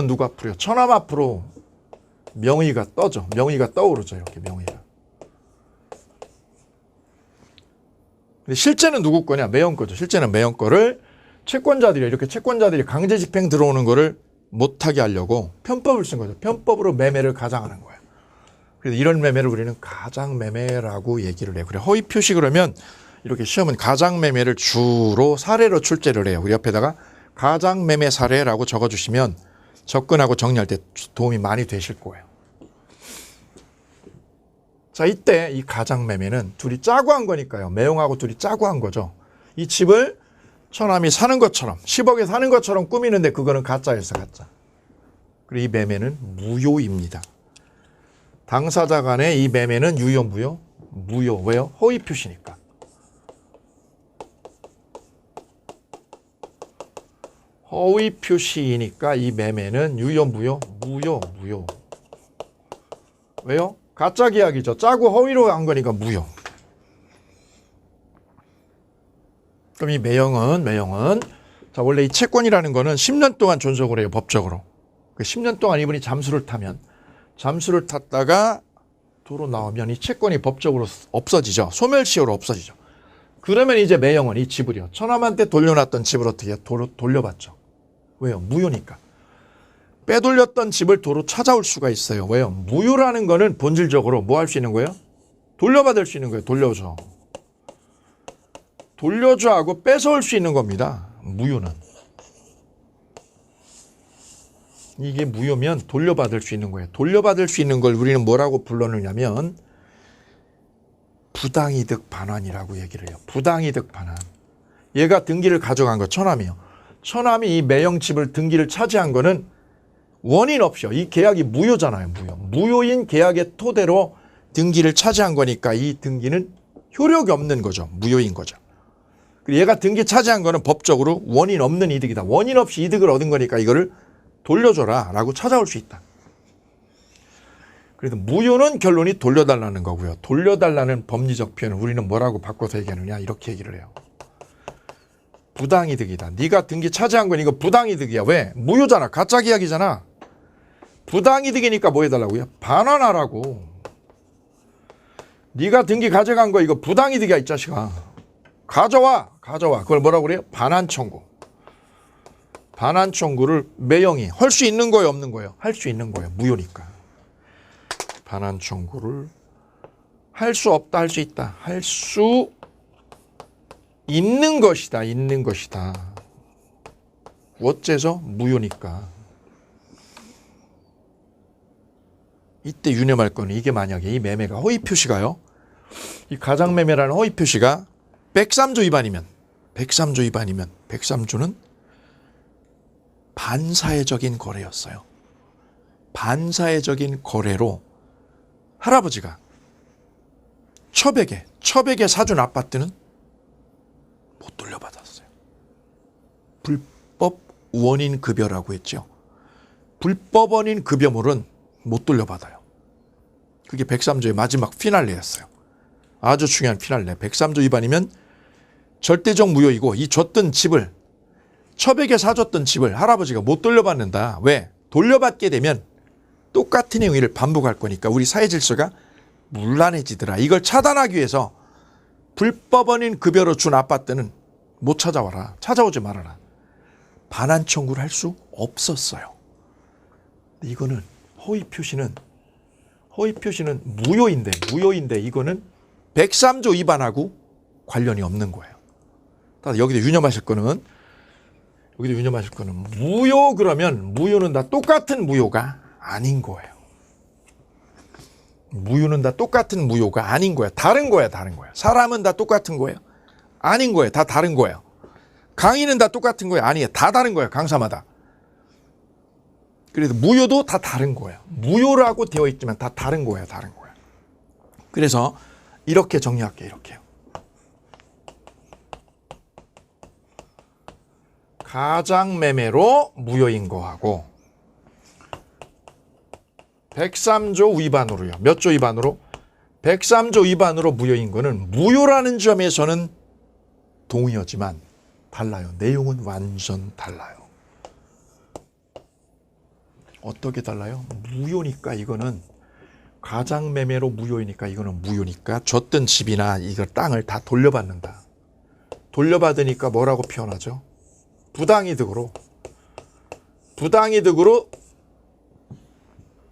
누구 앞으로요? 처남 앞으로 명의가 떠죠. 명의가 떠오르죠. 이렇게 명의가. 근데 실제는 누구 거냐? 매형 거죠. 실제는 매형 거를 채권자들이 강제 집행 들어오는 거를 못하게 하려고 편법을 쓴 거죠. 편법으로 매매를 가장하는 거예요. 그래서 이런 매매를 우리는 가장매매라고 얘기를 해요. 그래, 허위 표시 그러면 이렇게 시험은 가장매매를 주로 사례로 출제를 해요. 우리 옆에다가 가장매매 사례라고 적어주시면 접근하고 정리할 때 도움이 많이 되실 거예요. 자, 이때 이 가장매매는 둘이 짜고 한 거니까요. 매형하고 둘이 짜고 한 거죠. 이 집을 처남이 사는 것처럼 10억에 사는 것처럼 꾸미는데 그거는 가짜였어, 가짜. 그리고 이 매매는 무효입니다. 당사자 간의 이 매매는 유효, 무효? 무효. 왜요? 허위 표시니까. 허위 표시이니까 이 매매는 유효, 무효? 무효. 왜요? 가짜 계약이죠. 짜고 허위로 한 거니까 무효. 그럼 이 매형은 자, 원래 이 채권이라는 거는 10년 동안 존속을 해요, 법적으로. 그 10년 동안 이분이 잠수를 탔다가 도로 나오면 이 채권이 법적으로 없어지죠. 소멸시효로 없어지죠. 그러면 이제 매형은 이 집을요, 처남한테 돌려놨던 집을 어떻게 돌려받죠. 왜요? 무효니까. 빼돌렸던 집을 도로 찾아올 수가 있어요. 왜요? 무효라는 거는 본질적으로 뭐 할 수 있는 거예요? 돌려받을 수 있는 거예요. 돌려줘 하고 뺏어올 수 있는 겁니다. 무효는. 이게 무효면 돌려받을 수 있는 거예요. 돌려받을 수 있는 걸 우리는 뭐라고 불러느냐면 부당이득 반환이라고 얘기를 해요. 부당이득 반환. 얘가 등기를 가져간 거 처남이요. 처남이 이 매형집을 등기를 차지한 거는 원인 없이요. 이 계약이 무효잖아요. 무효인 계약의 토대로 등기를 차지한 거니까 이 등기는 효력이 없는 거죠. 무효인 거죠. 그리고 얘가 등기 차지한 거는 법적으로 원인 없는 이득이다. 원인 없이 이득을 얻은 거니까 이거를 돌려줘라 라고 찾아올 수 있다. 그래서 무효는 결론이 돌려달라는 거고요. 돌려달라는 법리적 표현을 우리는 뭐라고 바꿔서 얘기하느냐, 이렇게 얘기를 해요. 부당이득이다. 네가 등기 차지한 건 이거 부당이득이야. 왜? 무효잖아. 가짜 계약이잖아. 부당이득이니까 뭐 해달라고요? 반환하라고. 네가 등기 가져간 거 이거 부당이득이야, 이 자식아. 가져와. 그걸 뭐라고 그래요? 반환 청구. 반환 청구를 매형이 할 수 있는 거예요, 없는 거예요? 할 수 있는 거예요. 무효니까. 반환 청구를 할 수 없다, 할 수 있다. 할 수 있는 것이다. 어째서? 무효니까. 이때 유념할 거는 이게 만약에 이 매매가 허위 표시가요. 이 가장매매라는 허위 표시가 103조 위반이면 103조는 반사회적인 거래였어요. 반사회적인 거래로 할아버지가 처백에 사준 아파트는 못 돌려받았어요. 불법 원인 급여라고 했죠. 불법 원인 급여물은 못 돌려받아요. 그게 103조의 마지막 피날레였어요. 아주 중요한 피날레. 103조 위반이면 절대적 무효이고, 이 줬던 집을, 처백에 사줬던 집을 할아버지가 못 돌려받는다. 왜? 돌려받게 되면 똑같은 행위를 반복할 거니까 우리 사회 질서가 문란해지더라. 이걸 차단하기 위해서 불법 원인 급여로 준 아파트는 못 찾아와라. 찾아오지 말아라. 반환 청구를 할 수 없었어요. 근데 이거는 허위 표시는 무효인데 이거는 103조 위반하고 관련이 없는 거예요. 여기도 유념하실 거는 무효, 그러면 무효는 다 똑같은 무효가 아닌 거예요. 무효는 다 똑같은 무효가 아닌 거야. 다른 거야. 사람은 다 똑같은 거예요. 아닌 거예요. 다 다른 거예요. 강의는 다 똑같은 거예요. 아니에요. 다 다른 거예요. 강사마다. 그래서 무효도 다 다른 거예요. 무효라고 되어 있지만 다 다른 거예요. 그래서 이렇게 정리할게요. 이렇게요. 가장매매로 무효인 거하고 103조 위반으로요. 몇 조 위반으로? 103조 위반으로 무효인 거는 무효라는 점에서는 동의어지만 달라요. 내용은 완전 달라요. 어떻게 달라요? 무효니까 이거는 가장매매로 무효이니까 이거는 무효니까 줬던 집이나 이거 땅을 다 돌려받는다. 돌려받으니까 뭐라고 표현하죠? 부당이득으로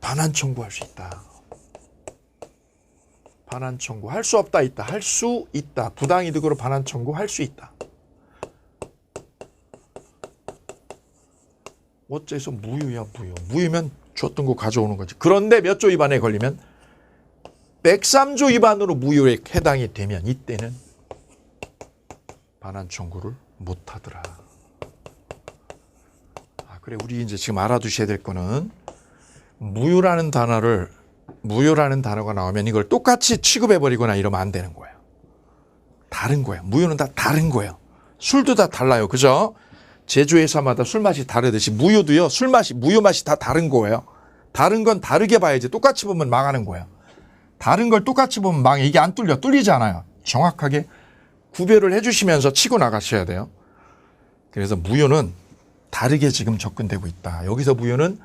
반환 청구할 수 있다. 반환 청구할 수 없다 있다. 할 수 있다. 부당이득으로 반환 청구할 수 있다. 어째서 무효야 무효. 무효면 줬던 거 가져오는 거지. 그런데 몇 조 위반에 걸리면 103조 위반으로 무효에 해당이 되면 이때는 반환 청구를 못 하더라. 그래, 우리 이제 지금 알아두셔야 될 거는 무효라는 단어가 나오면 이걸 똑같이 취급해버리거나 이러면 안 되는 거예요. 다른 거예요. 무효는 다 다른 거예요. 술도 다 달라요. 그죠? 제조회사마다 술 맛이 다르듯이 무효도요. 무효 맛이 다 다른 거예요. 다른 건 다르게 봐야지. 똑같이 보면 망하는 거예요. 다른 걸 똑같이 보면 망해. 이게 안 뚫리지 않아요. 정확하게 구별을 해주시면서 치고 나가셔야 돼요. 그래서 무효는 다르게 지금 접근되고 있다. 여기서 무효는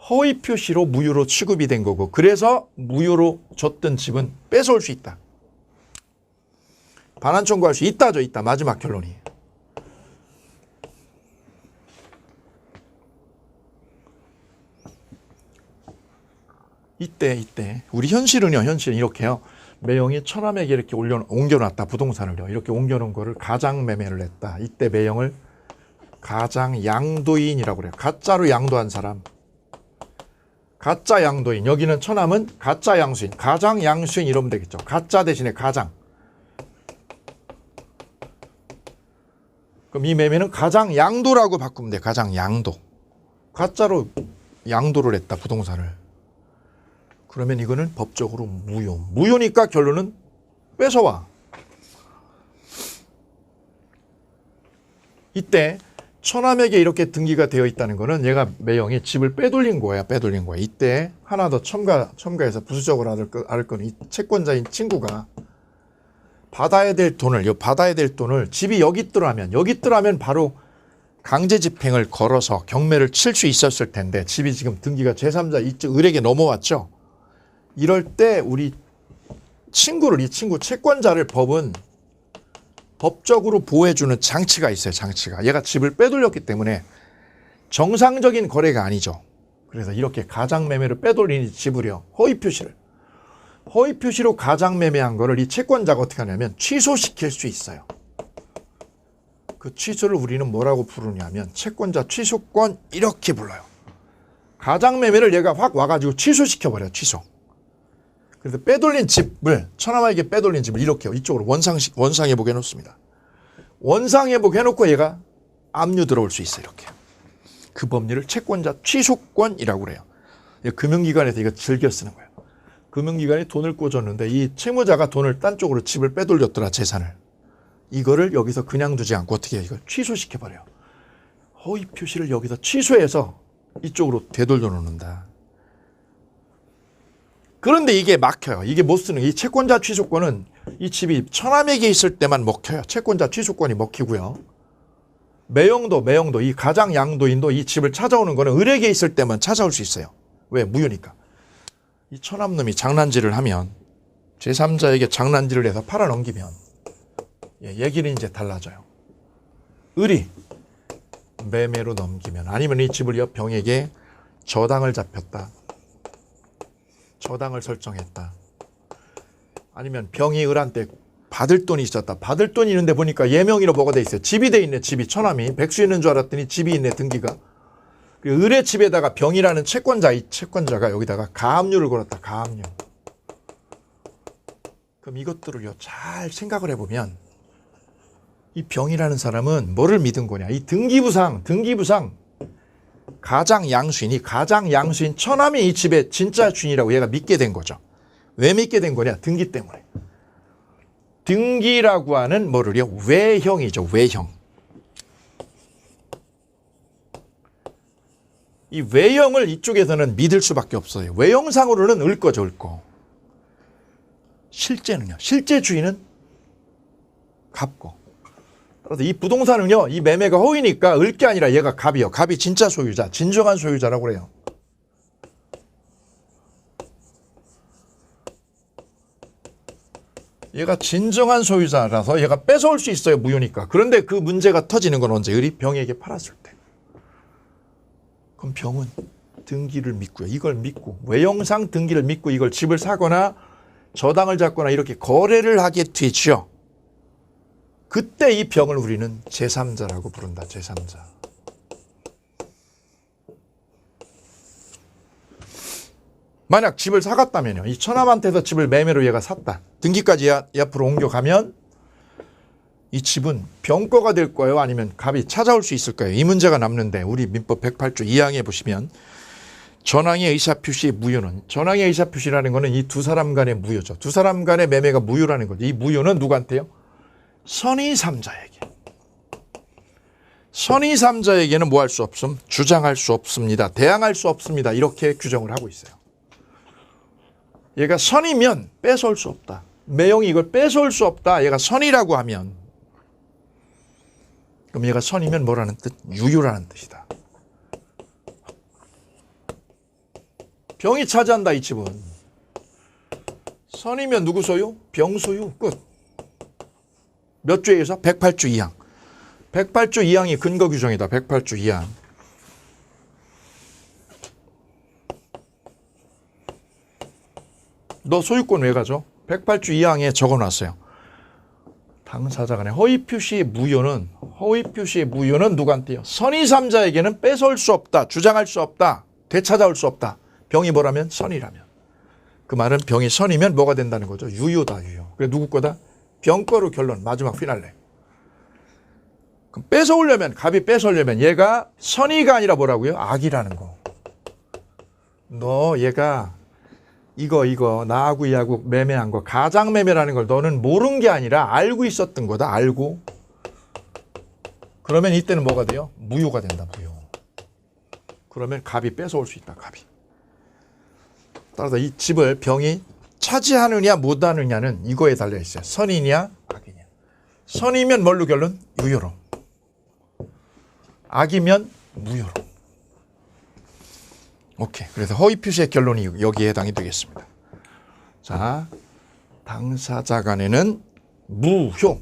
허위 표시로 무효로 취급이 된 거고, 그래서 무효로 줬던 집은 뺏어올 수 있다. 반환 청구할 수 있다죠. 있다. 마지막 결론이. 이때 우리 현실은요. 이렇게요. 매형이 처남에게 이렇게 옮겨놨다. 부동산을요. 이렇게 옮겨놓은 거를 가장매매를 했다. 이때 매형을 가장 양도인이라고 그래요. 가짜로 양도한 사람. 가짜 양도인. 여기는 처남은 가짜 양수인. 가장 양수인 이러면 되겠죠. 가짜 대신에 가장. 그럼 이 매매는 가장 양도라고 바꾸면 돼. 가장 양도. 가짜로 양도를 했다. 부동산을. 그러면 이거는 법적으로 무효. 무효니까 결론은 뺏어와. 이때 처남에게 이렇게 등기가 되어 있다는 거는 얘가 매형이 집을 빼돌린 거야. 이때 하나 더 첨가해서 부수적으로 알 거는 이 채권자인 친구가 받아야 될 돈을 집이 여기 있더라면 바로 강제 집행을 걸어서 경매를 칠 수 있었을 텐데, 집이 지금 등기가 제3자 이쪽 을에게 넘어왔죠. 이럴 때 우리 이 친구 채권자를 법은 법적으로 보호해주는 장치가 있어요. 얘가 집을 빼돌렸기 때문에 정상적인 거래가 아니죠. 그래서 이렇게 가장매매로 빼돌린 집을요. 허위 표시로 가장매매한 거를 이 채권자가 어떻게 하냐면 취소시킬 수 있어요. 그 취소를 우리는 뭐라고 부르냐면 채권자 취소권 이렇게 불러요. 가장매매를 얘가 확 와가지고 취소시켜버려요. 취소. 그래서 처남에게 빼돌린 집을 이렇게 이쪽으로 원상회복 해놓습니다. 원상회복 해놓고 얘가 압류 들어올 수 있어요. 이렇게. 그 법률을 채권자 취소권이라고 그래요. 금융기관에서 이거 즐겨 쓰는 거예요. 금융기관에 돈을 꽂았는데 이 채무자가 돈을 딴 쪽으로 집을 빼돌렸더라, 재산을. 이거를 여기서 그냥 두지 않고 어떻게 해요? 이걸 취소시켜버려요. 허위 표시를 여기서 취소해서 이쪽으로 되돌려 놓는다. 그런데 이게 막혀요. 이게 못 쓰는, 이 채권자 취소권은 이 집이 처남에게 있을 때만 먹혀요. 채권자 취소권이 먹히고요. 매형도 이 가장 양도인도 이 집을 찾아오는 거는 을에게 있을 때만 찾아올 수 있어요. 왜? 무효니까. 이 처남놈이 장난질을 하면, 제3자에게 장난질을 해서 팔아넘기면 얘기는 이제 달라져요. 을이 매매로 넘기면, 아니면 이 집을 옆 병에게 저당을 잡혔다, 저당을 설정했다, 아니면 병이 을한테 받을 돈이 있었다. 받을 돈이 있는데 보니까 예명의로 뭐가 돼 있어요? 집이 돼 있네. 집이. 처남이 백수 있는 줄 알았더니 집이 있네. 등기가. 을의 집에다가 병이라는 채권자, 이 채권자가 여기다가 가압류를 걸었다. 가압류. 그럼 이것들을요, 잘 생각을 해보면 이 병이라는 사람은 뭐를 믿은 거냐? 이 등기부상 가장 양수인 처남이 이 집의 진짜 주인이라고 얘가 믿게 된 거죠. 왜 믿게 된 거냐? 등기 때문에. 등기라고 하는 뭐를요? 외형이죠. 외형. 이 외형을 이쪽에서는 믿을 수밖에 없어요. 외형상으로는 을 거죠. 을 거. 실제는요. 실제 주인은 갑고. 그래서 이 부동산은요. 이 매매가 허위니까 을 게 아니라 얘가 갑이요. 갑이 진짜 소유자, 진정한 소유자라고 그래요. 얘가 진정한 소유자라서 얘가 뺏어올 수 있어요. 무효니까. 그런데 그 문제가 터지는 건 언제? 을이 병에게 팔았을 때. 그럼 병은 등기를 믿고요. 이걸 믿고 외형상 등기를 믿고 이걸 집을 사거나 저당을 잡거나 이렇게 거래를 하게 되죠. 그때 이 병을 우리는 제3자라고 부른다. 제3자. 만약 집을 사갔다면요. 이 처남한테서 집을 매매로 얘가 샀다. 등기까지 옆으로 옮겨가면 이 집은 병거가 될 거예요? 아니면 갑이 찾아올 수 있을까요? 이 문제가 남는데 우리 민법 108조 2항에 보시면 전항의 의사표시의 무효는, 전항의 의사표시라는 거는 이 두 사람 간의 무효죠. 두 사람 간의 매매가 무효라는 거죠. 이 무효는 누구한테요? 선의3자에게. 선의3자에게는 뭐 할 수 없음? 주장할 수 없습니다. 대항할 수 없습니다. 이렇게 규정을 하고 있어요. 얘가 선이면 뺏어올 수 없다. 매형이 이걸 뺏어올 수 없다. 얘가 선이라고 하면, 그럼 얘가 선이면 뭐라는 뜻? 유효라는 뜻이다. 병이 차지한다. 이 집은. 선이면 누구 소유? 병 소유. 끝. 몇 조에 의해서? 108조 2항. 108조 2항이 근거 규정이다. 108조 2항. 너 소유권 왜 가져? 108조 2항에 적어놨어요. 당사자 간의 허위표시의 무효는 누구한테요? 선의3자에게는 뺏어올 수 없다. 주장할 수 없다. 되찾아올 수 없다. 병이 뭐라면? 선이라면. 그 말은 병이 선이면 뭐가 된다는 거죠? 유효다. 유효. 그래 누구 거다? 병 거로 결론. 마지막 피날레. 그럼 뺏어오려면, 갑이 뺏어오려면 얘가 선의가 아니라 뭐라고요? 악이라는 거. 너 얘가 이거 나하고 얘하고 매매한 거 가장 매매라는 걸 너는 모른 게 아니라 알고 있었던 거다. 알고. 그러면 이때는 뭐가 돼요? 무효가 된다. 무효. 그러면 갑이 뺏어올 수 있다. 갑이. 따라서 이 집을 병이 차지하느냐 못하느냐는 이거에 달려 있어요. 선이냐 악이냐. 선이면 뭘로 결론? 유효로. 악이면 무효로. 오케이. 그래서 허위 표시의 결론이 여기에 해당이 되겠습니다. 자, 당사자 간에는 무효.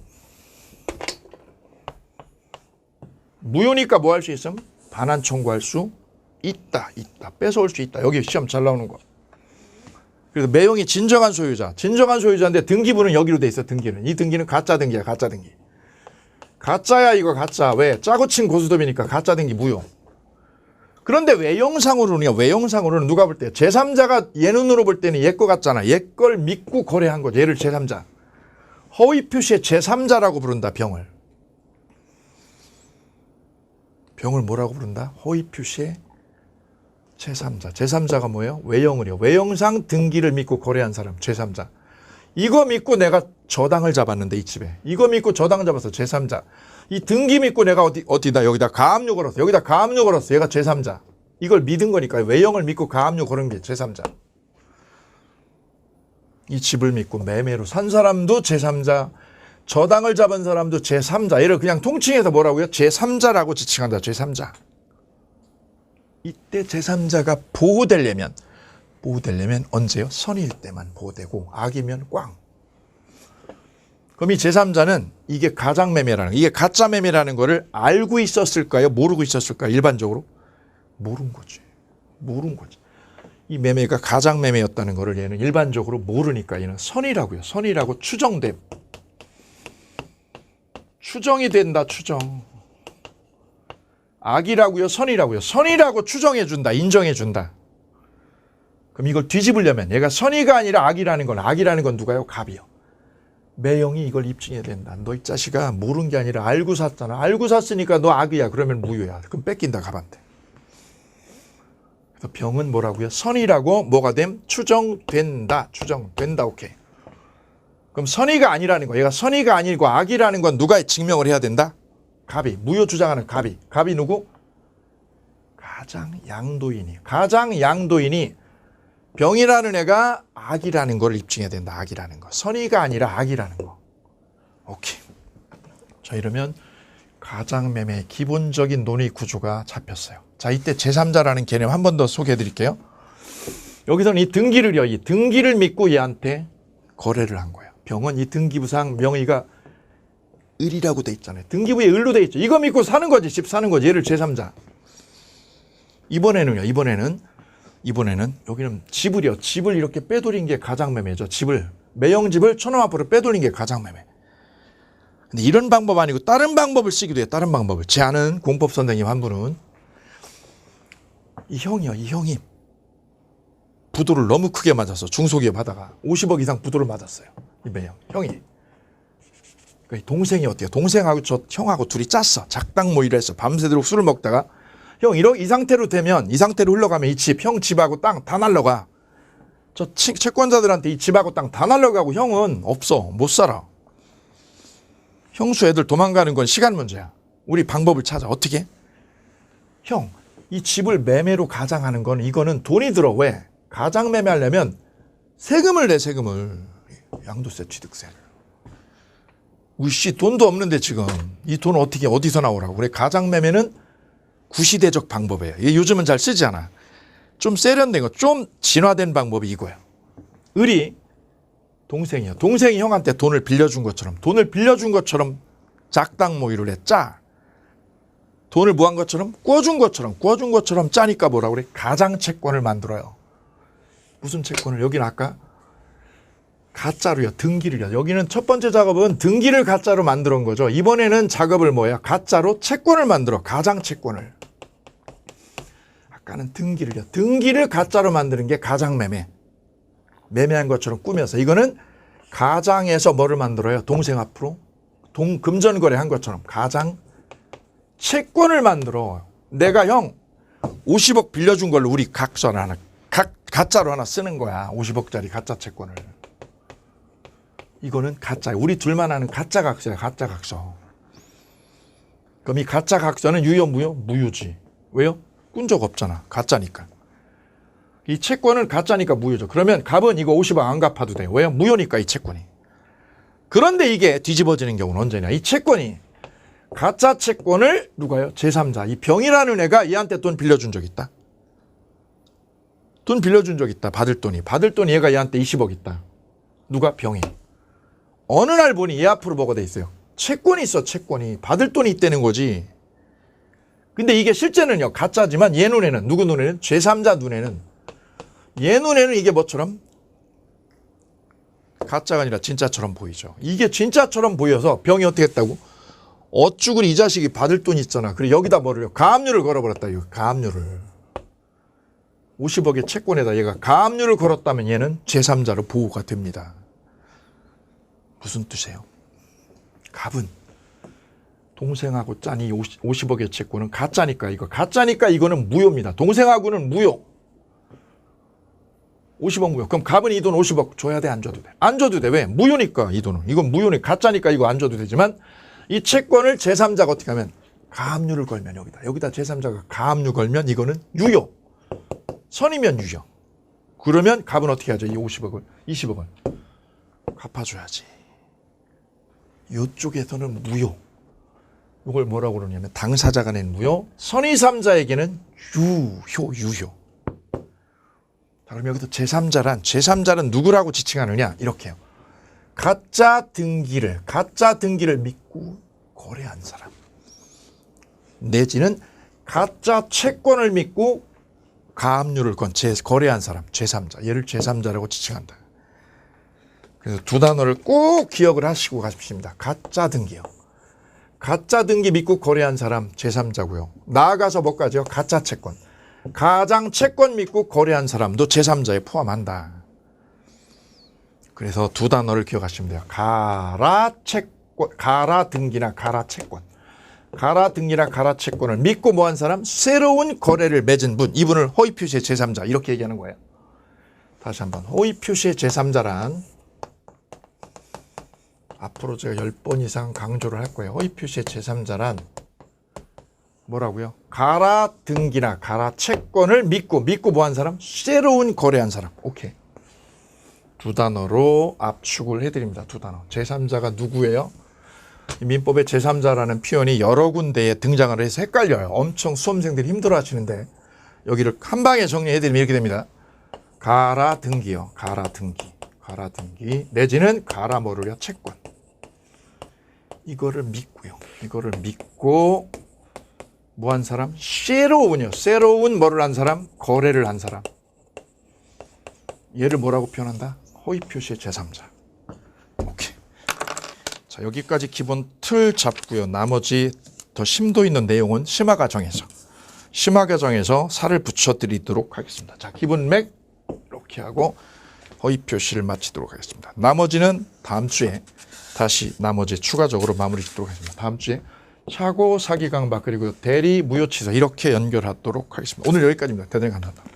무효니까 뭐 할 수 있음? 반환 청구할 수 있다. 뺏어올 수 있다. 여기 시험 잘 나오는 거. 그래서 매형이 진정한 소유자인데 등기부는 여기로 돼 있어. 등기는. 이 등기는 가짜 등기야. 가짜 등기. 가짜야 이거 가짜. 왜? 짜고 친 고스톱이니까 가짜 등기 무효. 그런데 외형상으로는 누가 볼 때? 제3자가 얘 눈으로 볼 때는 얘 거 같잖아. 얘 걸 믿고 거래한 거죠. 얘를 제3자. 허위 표시의 제3자라고 부른다. 병을 병을 뭐라고 부른다? 호의 표시의 제3자. 제3자가 뭐예요? 외형을요. 외형상 등기를 믿고 거래한 사람. 제3자. 이거 믿고 내가 저당을 잡았는데 이 집에. 이거 믿고 저당 잡았어. 제3자. 이 등기 믿고 내가 어디다 여기다 가압류 걸었어. 여기다 가압류 걸었어. 얘가 제3자. 이걸 믿은 거니까요. 외형을 믿고 가압류 걸은 게 제3자. 이 집을 믿고 매매로 산 사람도 제3자. 저당을 잡은 사람도 제3자. 얘를 그냥 통칭해서 뭐라고요? 제3자라고 지칭한다. 제3자. 이때 제3자가 보호되려면 언제요? 선일 때만 보호되고 악이면 꽝. 그럼 이 제3자는 이게 가장매매라는 이게 가짜매매라는 거를 알고 있었을까요? 모르고 있었을까요? 일반적으로? 모른 거지. 이 매매가 가장매매였다는 거를 얘는 일반적으로 모르니까 얘는 선이라고요. 선이라고 추정됨. 추정이 된다. 추정. 악이라고요? 선이라고요? 선이라고 추정해준다. 인정해준다. 그럼 이걸 뒤집으려면 얘가 선이가 아니라 악이라는 건 누가요? 갑이요. 매형이 이걸 입증해야 된다. 너 이 자식아 모른 게 아니라 알고 샀잖아. 알고 샀으니까 너 악이야. 그러면 무효야. 그럼 뺏긴다. 갑한테. 그래서 병은 뭐라고요? 선이라고 뭐가 됨? 추정된다. 추정된다. 오케이. 그럼 선이가 아니라는 거. 얘가 선이가 아니고 악이라는 건 누가 증명을 해야 된다? 갑이. 무효 주장하는 갑이. 갑이 누구? 가장 양도인이 병이라는 애가 악이라는 걸 입증해야 된다. 악이라는 거. 선의가 아니라 악이라는 거. 오케이. 자, 이러면 가장매매의 기본적인 논의 구조가 잡혔어요. 자, 이때 제3자라는 개념 한 번 더 소개해 드릴게요. 여기서는 이 등기를 믿고 얘한테 거래를 한 거예요. 병은 이 등기부상 명의가 을이라고 돼 있잖아요. 등기부에 을로 돼 있죠. 이거 믿고 사는 거지. 집 사는 거지. 얘를 제3자. 이번에는 여기는 집을 이렇게 빼돌린 게 가장매매죠. 매형집을 1,000원 앞으로 빼돌린 게 가장매매. 근데 이런 방법 아니고 다른 방법을 쓰기도 해요. 다른 방법을. 제 아는 공법 선생님 한 분은 이 형이 부도를 너무 크게 맞아서 중소기업 하다가 50억 이상 부도를 맞았어요. 이 매형. 형이. 그러니까 동생이 어때요? 동생하고 형하고 둘이 짰어. 작당 모의를 했어. 밤새도록 술을 먹다가 형, 이 상태로 흘러가면 이 집, 형 집하고 땅 다 날라가. 저 채권자들한테 이 집하고 땅 다 날라가고 형은 없어. 못 살아. 형수 애들 도망가는 건 시간 문제야. 우리 방법을 찾아. 어떻게? 형, 이 집을 매매로 가장하는 건 이거는 돈이 들어. 왜? 가장 매매하려면 세금을 내, 세금을. 양도세, 취득세를. 우씨, 돈도 없는데 지금. 이 돈 어디서 나오라고. 그래, 가장 매매는 구시대적 방법이에요. 요즘은 잘 쓰지 않아. 좀 세련된 거, 좀 진화된 방법이 이거예요. 을이 동생이요. 동생이 형한테 돈을 빌려준 것처럼 작당 모의를 해. 짜. 돈을 뭐 한 것처럼? 구워준 것처럼 짜니까 뭐라고 그래? 가장채권을 만들어요. 무슨 채권을? 여기는 아까 가짜로요. 등기를요. 여기는 첫 번째 작업은 등기를 가짜로 만들어 온 거죠. 이번에는 작업을 뭐야? 가짜로 채권을 만들어. 가장채권을. 아까는 등기를요. 등기를 가짜로 만드는 게 가장매매. 매매한 것처럼 꾸며서. 이거는 가장에서 뭐를 만들어요? 동생 앞으로 금전거래 한 것처럼 가장채권을 만들어. 내가 형 50억 빌려준 걸로 우리 가짜로 하나 쓰는 거야. 50억짜리 가짜 채권을. 이거는 가짜. 우리 둘만 아는 가짜 각서야. 가짜 각서. 그럼 이 가짜 각서는 유효 무효? 무효지. 왜요? 꾼 적 없잖아. 가짜니까. 이 채권은 가짜니까 무효죠. 그러면 갑은 이거 50억 안 갚아도 돼요. 왜요? 무효니까 이 채권이. 그런데 이게 뒤집어지는 경우는 언제냐. 이 채권이 가짜 채권을 누가요? 제3자. 이 병이라는 애가 얘한테 돈 빌려준 적 있다. 돈 빌려준 적 있다. 받을 돈이 얘가 얘한테 20억 있다. 누가? 병이. 어느 날 보니 얘 앞으로 뭐가 돼 있어요? 채권이 있어. 채권이. 받을 돈이 있다는 거지. 근데 이게 실제는요. 가짜지만 얘 눈에는, 누구 눈에는? 제3자 눈에는. 얘 눈에는 이게 뭐처럼? 가짜가 아니라 진짜처럼 보이죠. 이게 진짜처럼 보여서 병이 어떻게 했다고? 어쭈구리 이 자식이 받을 돈이 있잖아. 그래 여기다 뭐를 가압류를 걸어버렸다. 이거 가압류를. 50억의 채권에다 얘가 가압류를 걸었다면 얘는 제3자로 보호가 됩니다. 무슨 뜻이에요? 갑은 동생하고 짠 이 50억의 채권은 가짜니까 이거는 무효입니다. 동생하고는 무효. 50억 무효. 그럼 갑은 이 돈 50억 줘야 돼, 안 줘도 돼? 안 줘도 돼. 왜? 무효니까 이 돈은. 이건 무효니까 가짜니까 이거 안 줘도 되지만 이 채권을 제3자가 어떻게 하면 가압류를 걸면 여기다 제3자가 가압류 걸면 이거는 유효. 선이면 유효. 그러면 갑은 어떻게 하죠? 이 50억을 20억을 갚아줘야지. 이쪽에서는 무효. 이걸 뭐라고 그러냐면 당사자가 낸 무효, 선의 3자에게는 유효. 자, 그럼 여기서 제3자는 누구라고 지칭하느냐? 이렇게요. 가짜 등기를 믿고 거래한 사람. 내지는 가짜 채권을 믿고 가압류를 거래한 사람, 제3자. 얘를 제3자라고 지칭한다. 그래서 두 단어를 꼭 기억을 하시고 가십시다. 가짜 등기요. 가짜 등기 믿고 거래한 사람 제3자고요. 나아가서 뭐까지요? 가짜 채권. 가장 채권 믿고 거래한 사람도 제3자에 포함한다. 그래서 두 단어를 기억하시면 돼요. 가라 등기나 가라 채권. 가라 등기나 가라 채권을 믿고 뭐한 사람? 새로운 거래를 맺은 분. 이분을 허위 표시의 제3자. 이렇게 얘기하는 거예요. 다시 한번. 허위 표시의 제3자란 앞으로 제가 10번 이상 강조를 할 거예요. 허위 표시의 제3자란 뭐라고요? 가라 등기나 가라 채권을 믿고 뭐한 사람? 새로운 거래한 사람. 오케이. 두 단어로 압축을 해드립니다. 두 단어. 제3자가 누구예요? 민법의 제3자라는 표현이 여러 군데에 등장을 해서 헷갈려요. 엄청 수험생들이 힘들어 하시는데 여기를 한 방에 정리해드리면 이렇게 됩니다. 가라 등기요. 가라 등기 내지는 가라 뭐를요? 채권. 이거를 믿고 뭐한 사람? 새로운 뭐를 한 사람? 거래를 한 사람. 얘를 뭐라고 표현한다? 허위 표시의 제3자. 오케이. 자, 여기까지 기본 틀 잡고요. 나머지 더 심도 있는 내용은 심화 과정에서 살을 붙여드리도록 하겠습니다. 자, 기본 맥 이렇게 하고 허위 표시를 마치도록 하겠습니다. 나머지는 다음 주에 다시 나머지 추가적으로 마무리 짓도록 하겠습니다. 다음 주에 차고 사기 강박 그리고 대리 무효 취소 이렇게 연결하도록 하겠습니다. 오늘 여기까지입니다. 대단히 감사합니다.